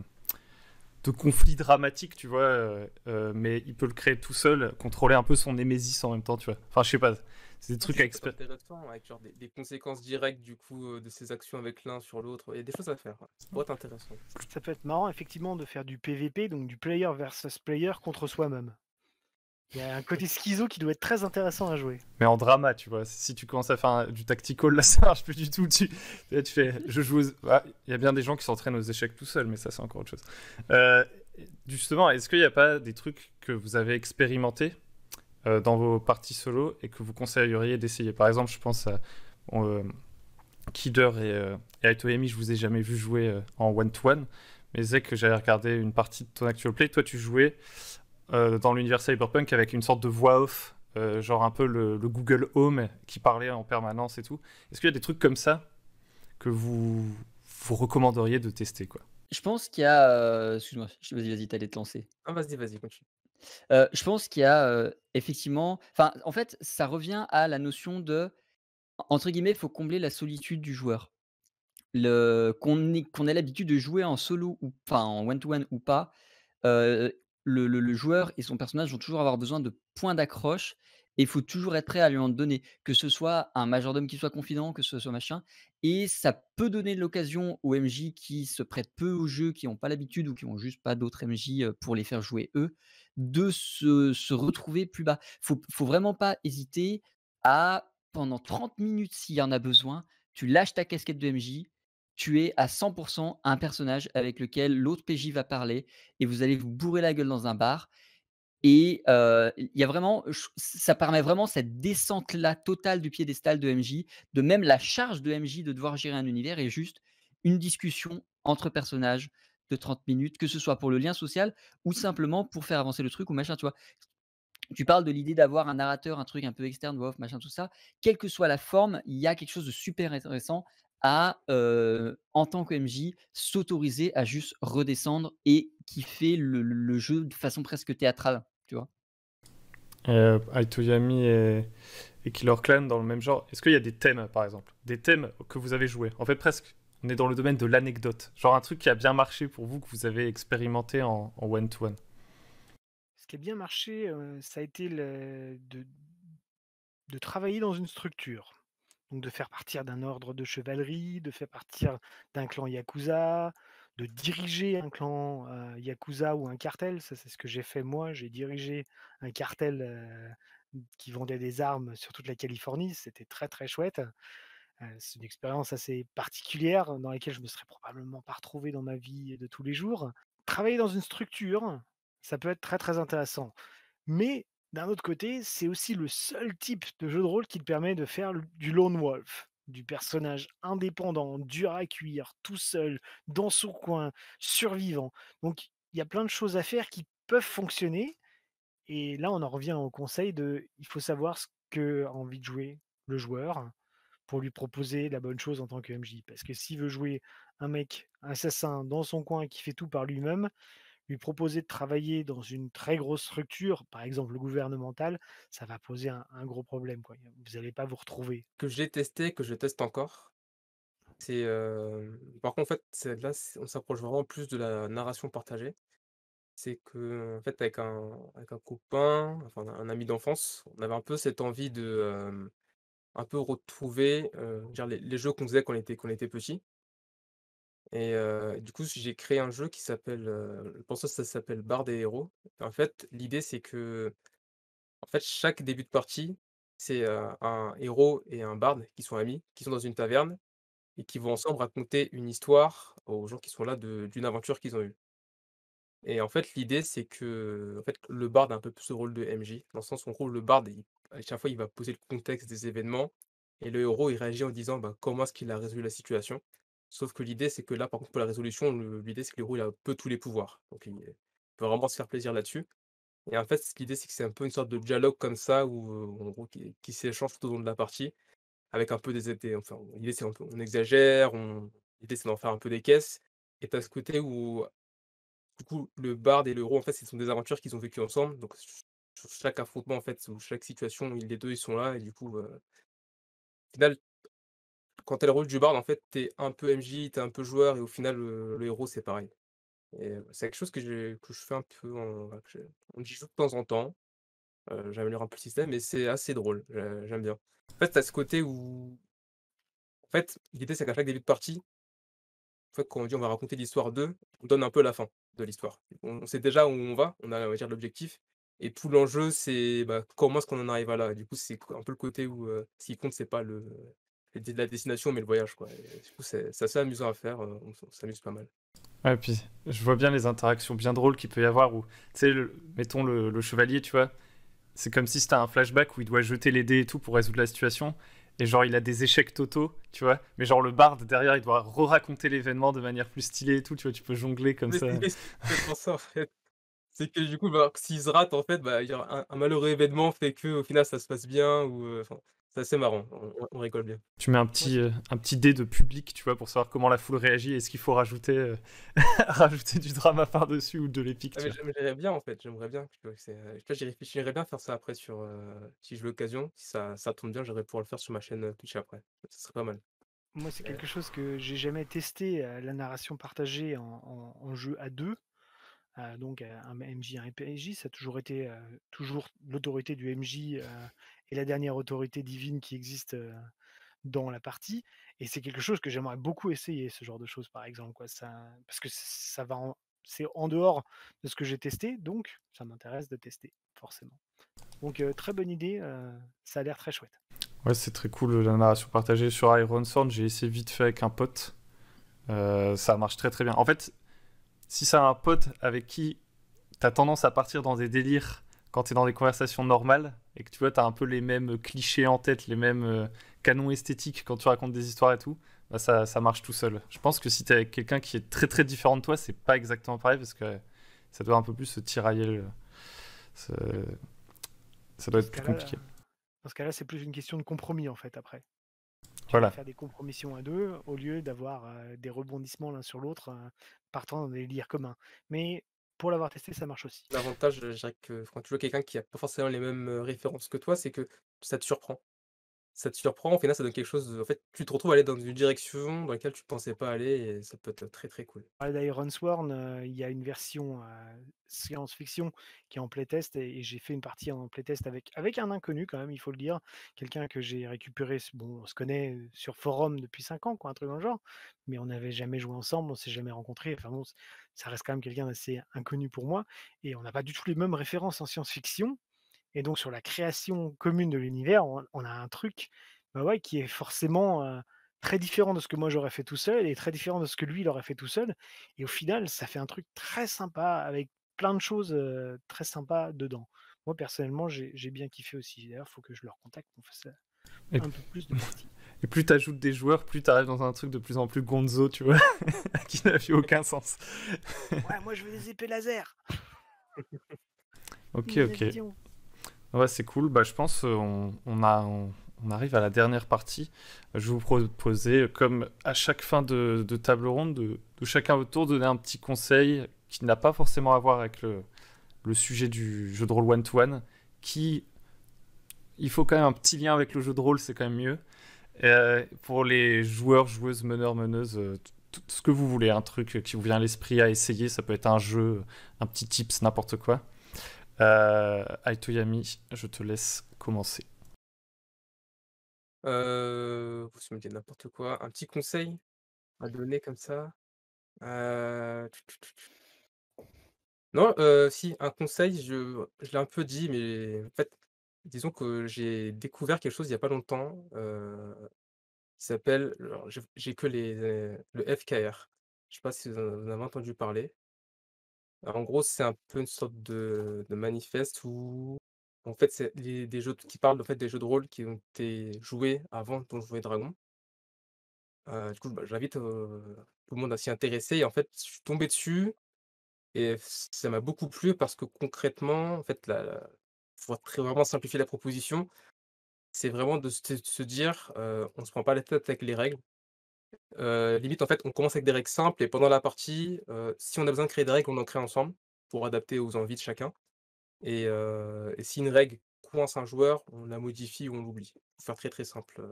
conflit dramatique, tu vois, mais il peut le créer tout seul, contrôler un peu son némésis en même temps, tu vois. Enfin, je sais pas, c'est des Ah, trucs c'est à ça peut être expérimenter. intéressant avec genre des conséquences directes, du coup, de ses actions avec l'un sur l'autre. Il y a des choses à faire, ouais. Ça pourrait être intéressant. Ça peut être marrant effectivement de faire du PVP, donc du player versus player contre soi-même. Il y a un côté schizo qui doit être très intéressant à jouer. Mais en drama, tu vois. Si tu commences à faire du tactical, là, ça marche plus du tout. Là, tu fais, je joue. Il y a bien des gens qui s'entraînent aux échecs tout seuls, mais ça, c'est encore autre chose. Euh, Justement, est-ce qu'il n'y a pas des trucs que vous avez expérimentés dans vos parties solo et que vous conseilleriez d'essayer? Par exemple, je pense à euh, Killer et Aitoyami, je vous ai jamais vu jouer en one-to-one, mais c'est que j'avais regardé une partie de ton actual play. Toi, tu jouais dans l'univers cyberpunk avec une sorte de voix off, genre un peu le Google Home qui parlait en permanence et tout. Est-ce qu'il y a des trucs comme ça que vous recommanderiez de tester, quoi? Je pense qu'il y a, excuse-moi, vas-y, tu allais te lancer. Ah, vas-y, vas-y, continue. Je pense qu'il y a, effectivement enfin, en fait, ça revient à la notion de, entre guillemets, «faut combler la solitude du joueur». Qu'on ait l'habitude de jouer en solo ou enfin en one to one ou pas, heu, le joueur et son personnage vont toujours avoir besoin de points d'accroche et il faut toujours être prêt à lui en donner. Que ce soit un majordome qui soit confident, que ce soit machin et ça peut donner l'occasion aux MJ qui se prêtent peu au jeu, qui ont pas l'habitude ou qui ont juste pas d'autres MJ, pour les faire jouer eux, de se retrouver plus bas. Faut vraiment pas hésiter à, pendant 30 minutes s'il y en a besoin, tu lâches ta casquette de MJ, tu es à 100 un personnage avec lequel l'autre PJ va parler et vous allez vous bourrer la gueule dans un bar et il y a vraiment ça permet vraiment cette descente-là totale du piédestal de MJ, de même la charge de MJ de devoir gérer un univers et juste une discussion entre personnages de 30 minutes, que ce soit pour le lien social ou simplement pour faire avancer le truc ou machin, tu vois? Tu parles de l'idée d'avoir un narrateur, un truc un peu externe, voix off, machin, tout ça. Quelle que soit la forme, il y a quelque chose de super intéressant à, en tant que MJ, s'autoriser à juste redescendre et kiffer le jeu de façon presque théâtrale, tu vois? Aitoyami et Killer Clan dans le même genre. Est-ce qu'il y a des thèmes, par exemple? Des thèmes que vous avez joués? En fait, presque, on est dans le domaine de l'anecdote. Genre un truc qui a bien marché pour vous, que vous avez expérimenté en one-to-one. Ce qui a bien marché, ça a été de travailler dans une structure. Donc de faire partir d'un ordre de chevalerie, de faire partir d'un clan yakuza, de diriger un clan yakuza ou un cartel. Ça, c'est ce que j'ai fait moi. J'ai dirigé un cartel qui vendait des armes sur toute la Californie. C'était très très chouette. C'est une expérience assez particulière dans laquelle je me serais probablement pas retrouvé dans ma vie de tous les jours. Travailler dans une structure, ça peut être très très intéressant. Mais d'un autre côté, c'est aussi le seul type de jeu de rôle qui te permet de faire du lone wolf, du personnage indépendant, dur à cuire, tout seul, dans son coin, survivant. Donc il y a plein de choses à faire qui peuvent fonctionner. Et là, on en revient au conseil de, il faut savoir ce que a envie de jouer le joueur pour lui proposer la bonne chose en tant que MJ. Parce que s'il veut jouer un mec assassin dans son coin qui fait tout par lui-même, lui proposer de travailler dans une très grosse structure, par exemple le gouvernemental, ça va poser un gros problème, quoi. Vous n'allez pas vous retrouver. Que j'ai testé, que je teste encore, c'est, par contre, en fait, on s'approche vraiment plus de la narration partagée. C'est que en fait, avec un copain, enfin un ami d'enfance, on avait un peu cette envie de, un peu retrouver, dire les jeux qu'on faisait quand on était petit. Et du coup, j'ai créé un jeu qui s'appelle, je pense que ça s'appelle Bardes et Héros. En fait, l'idée, c'est que, en fait, chaque début de partie, c'est, un héros et un barde qui sont amis, qui sont dans une taverne et qui vont ensemble raconter une histoire aux gens qui sont là d'une aventure qu'ils ont eue. Et en fait, l'idée, c'est que, en fait, le barde a un peu plus ce rôle de MJ, dans le sens où, en gros, le barde, à chaque fois, il va poser le contexte des événements et le héros, il réagit en disant, bah, comment est-ce qu'il a résolu la situation. Sauf que l'idée, c'est que là, par contre, pour la résolution, l'idée, c'est que le héros, il a un peu tous les pouvoirs. Donc, il peut vraiment se faire plaisir là-dessus. Et en fait, l'idée, c'est que c'est un peu une sorte de dialogue comme ça, où, en gros, qui s'échange tout au long de la partie, avec un peu enfin, l'idée, c'est un peu, on exagère, l'idée, c'est d'en faire un peu des caisses. Et tu ce côté où du coup, le barde et le héros, en fait, ce sont des aventures qu'ils ont vécues ensemble, donc sur chaque affrontement, en fait, ou chaque situation, les 2 ils sont là et du coup, au final, quand tu as le rôle du barde, en fait, tu es un peu MJ, tu es un peu joueur et au final, le héros, c'est pareil et c'est quelque chose que je fais un peu voilà, j'y joue de temps en temps, j'améliore un peu le système et c'est assez drôle, j'aime bien. En fait, tu as ce côté où en fait, l'idée, c'est qu'à chaque début de partie, en fait, quand on dit: «On va raconter l'histoire d'eux», on donne un peu la fin de l'histoire. On sait déjà où on va dire l'objectif et tout l'enjeu, c'est, bah, comment est-ce qu'on en arrive à là? Du coup, c'est un peu le côté où, ce qui compte, c'est pas la destination, mais le voyage, quoi et du coup, c'est assez amusant à faire, on s'amuse pas mal. Ouais, puis je vois bien les interactions bien drôles qu'il peut y avoir où, tu sais, mettons le chevalier, tu vois, c'est comme si c'était un flashback où il doit jeter les dés et tout pour résoudre la situation. Et genre, il a des échecs totaux, tu vois. Mais genre, le barde, derrière, il doit re-raconter l'événement de manière plus stylée et tout, tu vois. Tu peux jongler comme Mais ça. c'est complètement ça, en fait. C'est que du coup, bah, s'il se rate, en fait, bah, il y aura un malheureux événement fait qu'au final, ça se passe bien ou, enfin, c'est assez marrant, on rigole bien. Tu mets Moi, c'est un petit dé de public, tu vois, pour savoir comment la foule réagit. Est-ce qu'il faut rajouter, rajouter du drama par-dessus ou de l'épique, Ah tu mais vois. j'aimerais bien en fait, j'aimerais bien, tu vois? Tu vois, j'y réfléchirais bien à faire ça après si j'ai l'occasion, si ça tombe bien, j'aimerais pouvoir le faire sur ma chaîne, Twitch après. Ça serait pas mal. moi, c'est Mais quelque chose que j'ai jamais testé, la narration partagée en jeu à 2. Donc un MJ, un PNJ, ça a toujours été toujours l'autorité du MJ et la dernière autorité divine qui existe dans la partie. Et c'est quelque chose que j'aimerais beaucoup essayer, ce genre de choses, par exemple, quoi. Parce que ça va c'est en dehors de ce que j'ai testé, donc ça m'intéresse de tester, forcément. Donc très bonne idée, ça a l'air très chouette. Ouais, c'est très cool la narration partagée sur Iron Sword. J'ai essayé vite fait avec un pote. Ça marche très très bien. En fait, si c'est un pote avec qui t'as tendance à partir dans des délires quand t'es dans des conversations normales et que tu vois, t'as un peu les mêmes clichés en tête, les mêmes canons esthétiques quand tu racontes des histoires et tout, bah ça marche tout seul. Je pense que si t'es avec quelqu'un qui est très très différent de toi, c'est pas exactement pareil parce que ça doit un peu plus se tirailler. Ça, ça doit Dans être ce plus cas-là, compliqué. c'est plus une question de compromis, en fait, après. Tu vas Voilà. faire des compromissions à 2 au lieu d'avoir, des rebondissements l'un sur l'autre, partant dans des délires communs. Mais pour l'avoir testé, ça marche aussi. l'avantage, je dirais que quand tu vois quelqu'un qui a pas forcément les mêmes, références que toi, c'est que ça te surprend. ça te surprend, au final, ça donne quelque chose de en fait, tu te retrouves à aller dans une direction dans laquelle tu pensais pas aller et ça peut être très, très cool. Parlais d'Iron Sworn, il y a une version, science-fiction qui est en playtest et j'ai fait une partie en playtest avec un inconnu quand même, il faut le dire. Quelqu'un que j'ai récupéré bon, on se connaît, sur forum depuis 5 ans quoi, un truc dans le genre, mais on n'avait jamais joué ensemble, on s'est jamais rencontrés. Enfin bon, ça reste quand même quelqu'un d'assez inconnu pour moi et on n'a pas du tout les mêmes références en science-fiction et donc sur la création commune de l'univers, on a un truc, bah, ouais, qui est forcément, très différent de ce que moi j'aurais fait tout seul et très différent de ce que lui, il aurait fait tout seul et au final, ça fait un truc très sympa avec plein de choses, très sympas dedans. Moi, personnellement, j'ai bien kiffé aussi. D'ailleurs, il faut que je le recontacte, qu'on fasse, Et, un peu plus de parties. et plus t'ajoutes des joueurs, plus t'arrives dans un truc de plus en plus gonzo, tu vois, qui n'a plus aucun sens. Ouais, moi je veux des épées laser! Ok, Indiana ok. Jones. Ouais, c'est cool. Bah, je pense on arrive à la dernière partie. Je vais vous proposer, comme à chaque fin de table ronde, de chacun votre tour donner un petit conseil qui n'a pas forcément à voir avec le sujet du jeu de rôle one-to-one, qui, il faut quand même un petit lien avec le jeu de rôle, c'est quand même mieux. Pour les joueurs, joueuses, meneurs, meneuses, tout ce que vous voulez, un truc qui vous vient à l'esprit à essayer, ça peut être un jeu, un petit tips, n'importe quoi. Aitoyami, je te laisse commencer. Vous me dites n'importe quoi. Un petit conseil à donner comme ça? Heu, non, si, un conseil, je l'ai un peu dit, mais en fait, disons que j'ai découvert quelque chose il y a pas longtemps, qui s'appelle alors j'ai que le FKR. Je sais pas si vous en avez entendu parler? En gros, c'est un peu une sorte de manifeste où, en fait, c'est des jeux qui parlent, en fait, des jeux de rôle qui ont été joués avant Donjons et Dragons. Du coup, bah, j'invite, tout le monde à s'y intéresser et en fait, je suis tombé dessus et ça m'a beaucoup plu parce que concrètement, en fait, pour très vraiment simplifier la proposition, c'est vraiment de se dire, on se prend pas la tête avec les règles. Limite, en fait, on commence avec des règles simples et pendant la partie, si on a besoin de créer des règles, on en crée ensemble pour adapter aux envies de chacun et si une règle coince un joueur, on la modifie ou on l'oublie. Pour faire très, très simple,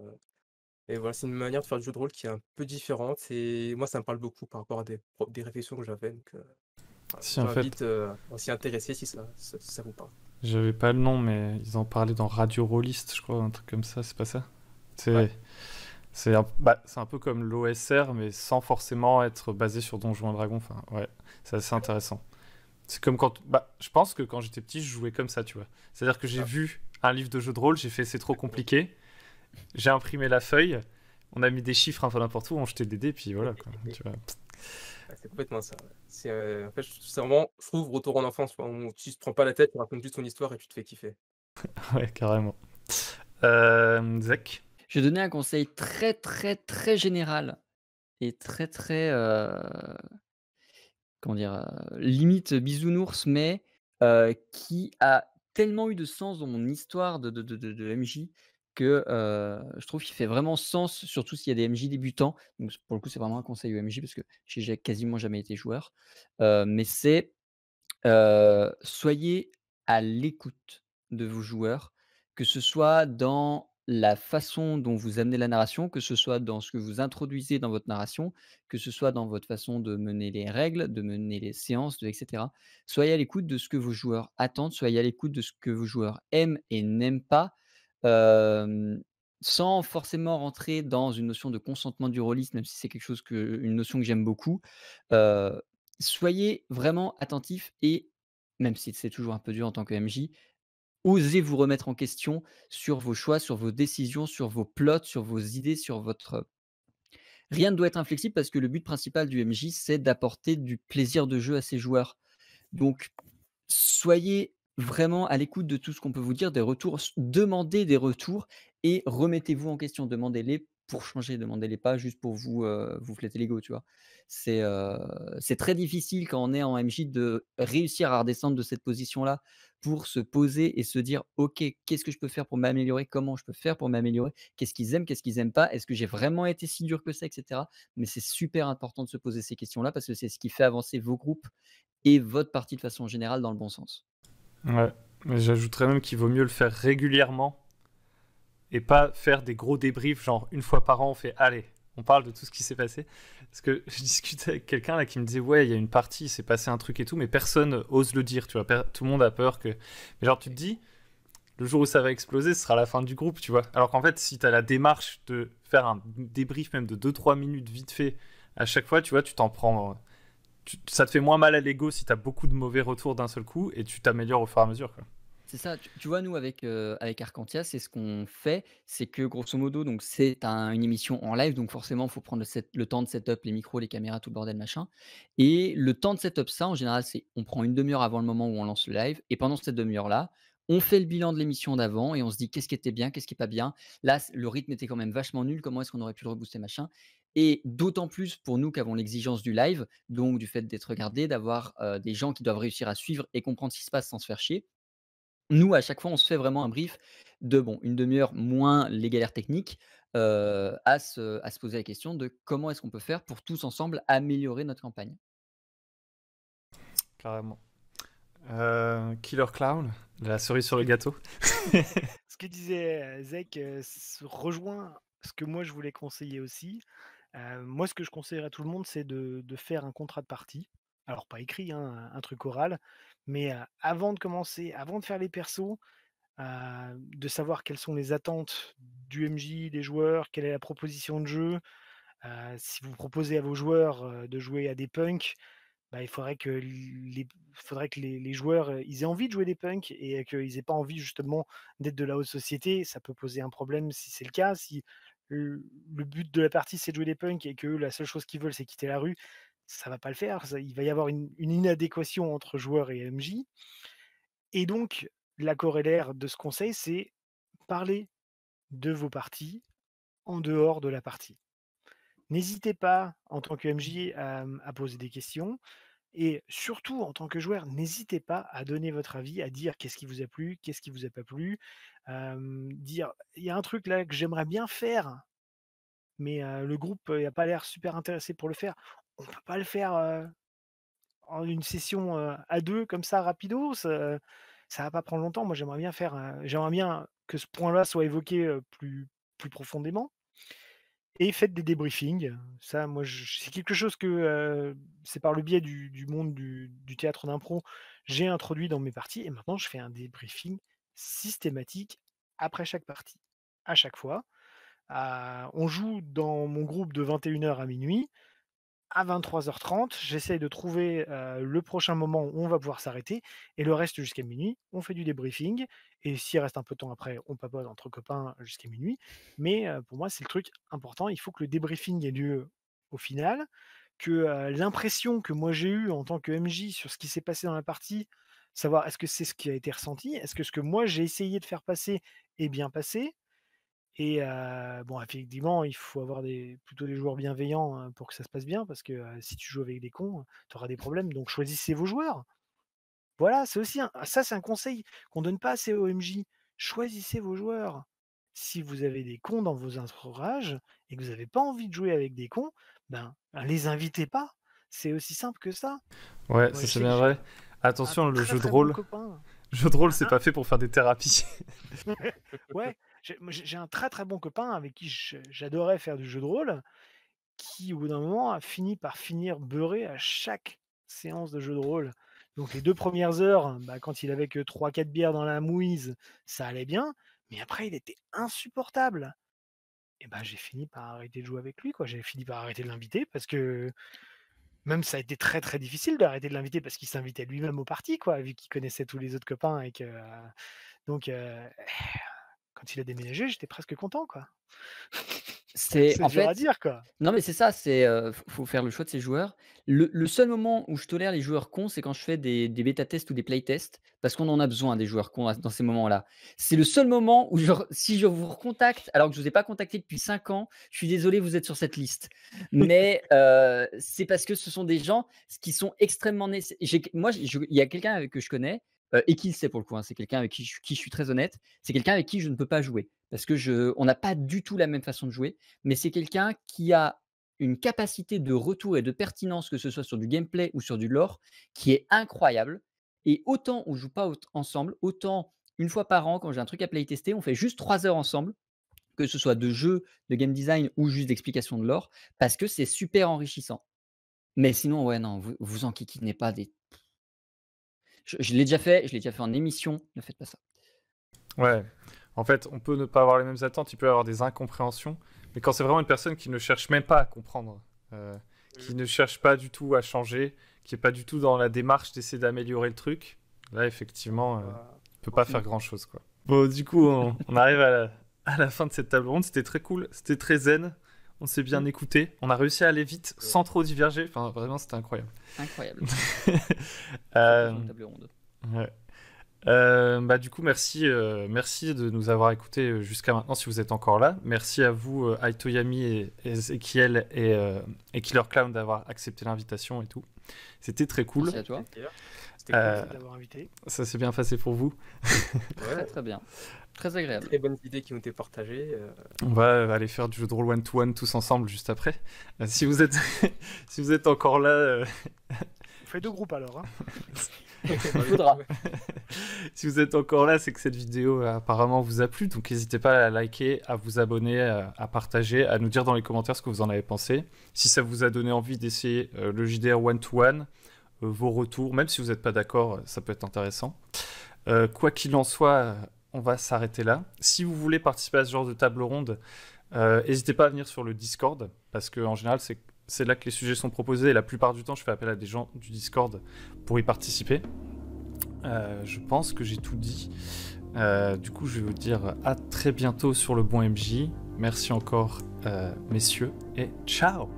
et voilà, c'est une manière de faire du jeu de rôle qui est un peu différente et moi, ça me parle beaucoup par rapport à des réflexions que j'avais donc voilà, Si, en fait, j'invite, à s'y intéresser si ça vous parle. j'avais pas le nom, mais ils en parlaient dans Radio Rollist, je crois, un truc comme ça, c'est pas ça? Ouais. C'est c'est un peu comme l'OSR, mais sans forcément être basé sur Donjons et Dragons. Enfin, ouais, c'est assez intéressant. C'est comme quand. Bah, je pense que quand j'étais petit, je jouais comme ça, tu vois. C'est-à-dire que j'ai Ah, vu un livre de jeu de rôle, j'ai fait c'est trop exactement. compliqué, j'ai imprimé la feuille, on a mis des chiffres un peu n'importe où, on jetait des dés, puis voilà, quoi. Tu vois. Ouais, c'est complètement ça, ouais. C'est, en fait, c'est vraiment, je trouve, retour en enfance, quoi. On Tu te prends pas la tête, tu racontes juste ton histoire et tu te fais kiffer. Ouais, carrément. Zach? Je vais donner un conseil très, très, très général et très, très, comment dire? Limite bisounours, mais qui a tellement eu de sens dans mon histoire de MJ que, je trouve qu'il fait vraiment sens, surtout s'il y a des MJ débutants. Donc pour le coup, c'est vraiment un conseil aux MJ parce que j'ai quasiment jamais été joueur. Mais c'est soyez à l'écoute de vos joueurs, que ce soit dans la façon dont vous amenez la narration, que ce soit dans ce que vous introduisez dans votre narration, que ce soit dans votre façon de mener les règles, de mener les séances, et cetera. Soyez à l'écoute de ce que vos joueurs attendent, soyez à l'écoute de ce que vos joueurs aiment et n'aiment pas, hem, sans forcément rentrer dans une notion de consentement du rôliste, même si c'est quelque chose une notion que j'aime beaucoup. Heu, Soyez vraiment attentifs et même si c'est toujours un peu dur en tant que MJ, osez vous remettre en question sur vos choix, sur vos décisions, sur vos plots, sur vos idées, sur votre rien ne doit être inflexible parce que le but principal du MJ, c'est d'apporter du plaisir de jeu à ses joueurs. Donc soyez vraiment à l'écoute de tout ce qu'on peut vous dire, des retours, demandez des retours et remettez-vous en question. Demandez-les pour changer, demandez-les pas juste pour vous flatter l'ego, tu vois? C'est très difficile quand on est en MJ de réussir à redescendre de cette position-là pour se poser et se dire: «OK, qu'est-ce que je peux faire pour m'améliorer? Comment je peux faire pour m'améliorer? Qu'est-ce qu'ils aiment? Qu'est-ce qu'ils aiment pas? Est-ce que j'ai vraiment été si dur que ça?» et cetera. Mais c'est super important de se poser ces questions-là parce que c'est ce qui fait avancer vos groupes et votre partie de façon générale dans le bon sens. Ouais. Mais j'ajouterais même qu'il vaut mieux le faire régulièrement et pas faire des gros débriefs, genre une fois par an, on fait allez, on parle de tout ce qui s'est passé. Parce que je discutais avec quelqu'un là qui me disait ouais, il y a une partie, il s'est passé un truc et tout, mais personne ose le dire, tu vois. Tout le monde a peur que. Mais genre, tu te dis, le jour où ça va exploser, ce sera la fin du groupe, tu vois. Alors qu'en fait, si tu as la démarche de faire un débrief même de 2-3 minutes vite fait à chaque fois, tu vois, tu t'en prends. Ça te fait moins mal à l'ego si tu as beaucoup de mauvais retours d'un seul coup et tu t'améliores au fur et à mesure, quoi. C'est ça, tu vois, nous, avec Arcantia, c'est ce qu'on fait, c'est que grosso modo, donc c'est une émission en live, donc forcément, il faut prendre le temps de setup, les micros, les caméras, tout le bordel, machin. Et le temps de setup, ça, en général, c'est on prend une demi-heure avant le moment où on lance le live, et pendant cette demi-heure-là, on fait le bilan de l'émission d'avant et on se dit qu'est-ce qui était bien, qu'est-ce qui est pas bien. Là, le rythme était quand même vachement nul, comment est-ce qu'on aurait pu le rebooster, machin. Et d'autant plus pour nous qui avons l'exigence du live, donc du fait d'être regardé, d'avoir des gens qui doivent réussir à suivre et comprendre ce qui se passe sans se faire chier. Nous, à chaque fois, on se fait vraiment un brief de, bon, une demi-heure moins les galères techniques, à se poser la question de comment est-ce qu'on peut faire pour tous ensemble améliorer notre campagne? Carrément. Killer Clown, la cerise sur le gâteau. Ce que disait Zek rejoint ce que moi je voulais conseiller aussi. Moi, ce que je conseillerais à tout le monde, c'est de faire un contrat de partie. Alors, pas écrit, hein, un truc oral, mais avant de commencer, avant de faire les persos, de savoir quelles sont les attentes du MJ, des joueurs, quelle est la proposition de jeu. Si vous proposez à vos joueurs de jouer à des punks, bah, il faudrait que les joueurs ils aient envie de jouer des punks et qu'ils aient pas envie justement d'être de la haute société. Ça peut poser un problème si c'est le cas. Si le but de la partie c'est de jouer des punks et que la seule chose qu'ils veulent c'est quitter la rue, ça va pas le faire. Il va y avoir une inadéquation entre joueurs et MJ. Et donc, la corollaire de ce conseil, c'est parler de vos parties en dehors de la partie. N'hésitez pas, en tant que MJ, à poser des questions. Et surtout, en tant que joueur, n'hésitez pas à donner votre avis, à dire qu'est-ce qui vous a plu, qu'est-ce qui vous a pas plu. Dire, il y a un truc là que j'aimerais bien faire, mais le groupe n'a pas l'air super intéressé pour le faire. On peut pas le faire en une session à deux comme ça, rapido. Ça va pas prendre longtemps. Moi, j'aimerais bien que ce point-là soit évoqué plus profondément. Et faites des débriefings. Ça, moi, c'est quelque chose que c'est par le biais du monde du théâtre d'impro, j'ai introduit dans mes parties et maintenant je fais un débriefing systématique après chaque partie. À chaque fois. On joue dans mon groupe de 21h à minuit. À 23h30, j'essaye de trouver le prochain moment où on va pouvoir s'arrêter et le reste jusqu'à minuit, on fait du débriefing et s'il reste un peu de temps après, on papote entre copains jusqu'à minuit. Mais pour moi, c'est le truc important, il faut que le débriefing ait lieu au final, que l'impression que moi j'ai eue en tant que MJ sur ce qui s'est passé dans la partie, savoir est-ce que c'est ce qui a été ressenti, est-ce que ce que moi j'ai essayé de faire passer est bien passé, et bon, effectivement, il faut avoir plutôt des joueurs bienveillants, pour que ça se passe bien parce que, si tu joues avec des cons, tu auras des problèmes, donc choisissez vos joueurs. Voilà, c'est aussi c'est un conseil qu'on donne pas assez aux MJ. Choisissez vos joueurs. Si vous avez des cons dans vos entourages et que vous avez pas envie de jouer avec des cons, les invitez pas. C'est aussi simple que ça. Ouais, Moi, ça je c'est sais que bien j'ai vrai. un Attention, le très, jeu de très bon rôle. copain. Le jeu de rôle, c'est Hein? pas fait pour faire des thérapies. Ouais, j'ai un très, très bon copain avec qui j'adorais faire du jeu de rôle, qui au bout d'un moment a fini par finir beurré à chaque séance de jeu de rôle. Donc les 2 premières heures, quand il avait que 3-4 bières dans la mouise, ça allait bien, mais après il était insupportable et j'ai fini par arrêter de jouer avec lui, quoi. J'ai fini par arrêter de l'inviter parce que même ça a été très, très difficile d'arrêter de l'inviter parce qu'il s'invitait lui-même aux parties, quoi, vu qu'il connaissait tous les autres copains et que, donc quand il a déménagé, j'étais presque content, quoi. C'est C'est en dur à fait dire, quoi. Non, mais c'est ça, faut faire le choix de ses joueurs. Le seul moment où je tolère les joueurs cons, c'est quand je fais des bêta tests ou des play tests, parce qu'on en a besoin des joueurs cons dans ces moments-là. C'est le seul moment où genre, si je vous recontacte, alors que je vous ai pas contacté depuis 5 ans, je suis désolé, vous êtes sur cette liste. Mais c'est parce que ce sont des gens qui sont extrêmement moi, il y a quelqu'un avec que je connais, et qui le sait pour le coup, hein, c'est quelqu'un avec qui je suis très honnête, c'est quelqu'un avec qui je ne peux pas jouer. Parce que on n'a pas du tout la même façon de jouer, mais c'est quelqu'un qui a une capacité de retour et de pertinence, que ce soit sur du gameplay ou sur du lore, qui est incroyable. Et autant on joue pas ensemble, autant une fois par an, quand j'ai un truc à playtester, on fait juste 3 heures ensemble. que ce soit de jeu, de game design ou juste d'explication de lore, parce que c'est super enrichissant. Mais sinon, ouais, non, vous enquiquinez pas des je l'ai déjà fait en émission, ne faites pas ça. Ouais. En fait, on peut ne pas avoir les mêmes attentes, il peut y avoir des incompréhensions, mais quand c'est vraiment une personne qui ne cherche même pas à comprendre, qui ne cherche pas du tout à changer, qui est pas du tout dans la démarche d'essayer d'améliorer le truc, là, effectivement, on peut pas faire grand-chose, quoi. Bon, du coup, on arrive à la fin de cette table ronde. C'était très cool, c'était très zen. On s'est bien écouté. On a réussi à aller vite sans trop diverger. Enfin, vraiment, c'était incroyable. Incroyable. Euh, Table ronde. ouais. Bah, du coup, merci de nous avoir écoutés jusqu'à maintenant si vous êtes encore là. Merci à vous, Aitoyami et Ezekiel et Killer Clown d'avoir accepté l'invitation et tout. C'était très cool. Merci à toi. C'était Merci d'avoir invité. Ça s'est bien passé pour vous. Très très bien. Très agréable. Très bonnes idées qui ont été partagées. On va aller faire du jeu de rôle one-to-one tous ensemble juste après. Si vous êtes, si vous êtes encore là, On fait 2 groupes alors. Hein. Faudra. si vous êtes encore là, c'est que cette vidéo apparemment vous a plu. Donc n'hésitez pas à la liker, à vous abonner, à partager, à nous dire dans les commentaires ce que vous en avez pensé. Si ça vous a donné envie d'essayer le JDR one-to-one, vos retours, même si vous n'êtes pas d'accord, ça peut être intéressant. Quoi qu'il en soit, on va s'arrêter là. Si vous voulez participer à ce genre de table ronde, n'hésitez pas à venir sur le Discord, parce qu'en général, c'est là que les sujets sont proposés, et la plupart du temps, je fais appel à des gens du Discord pour y participer. Je pense que j'ai tout dit. Du coup, je vais vous dire à très bientôt sur le bon MJ. Merci encore, messieurs, et ciao.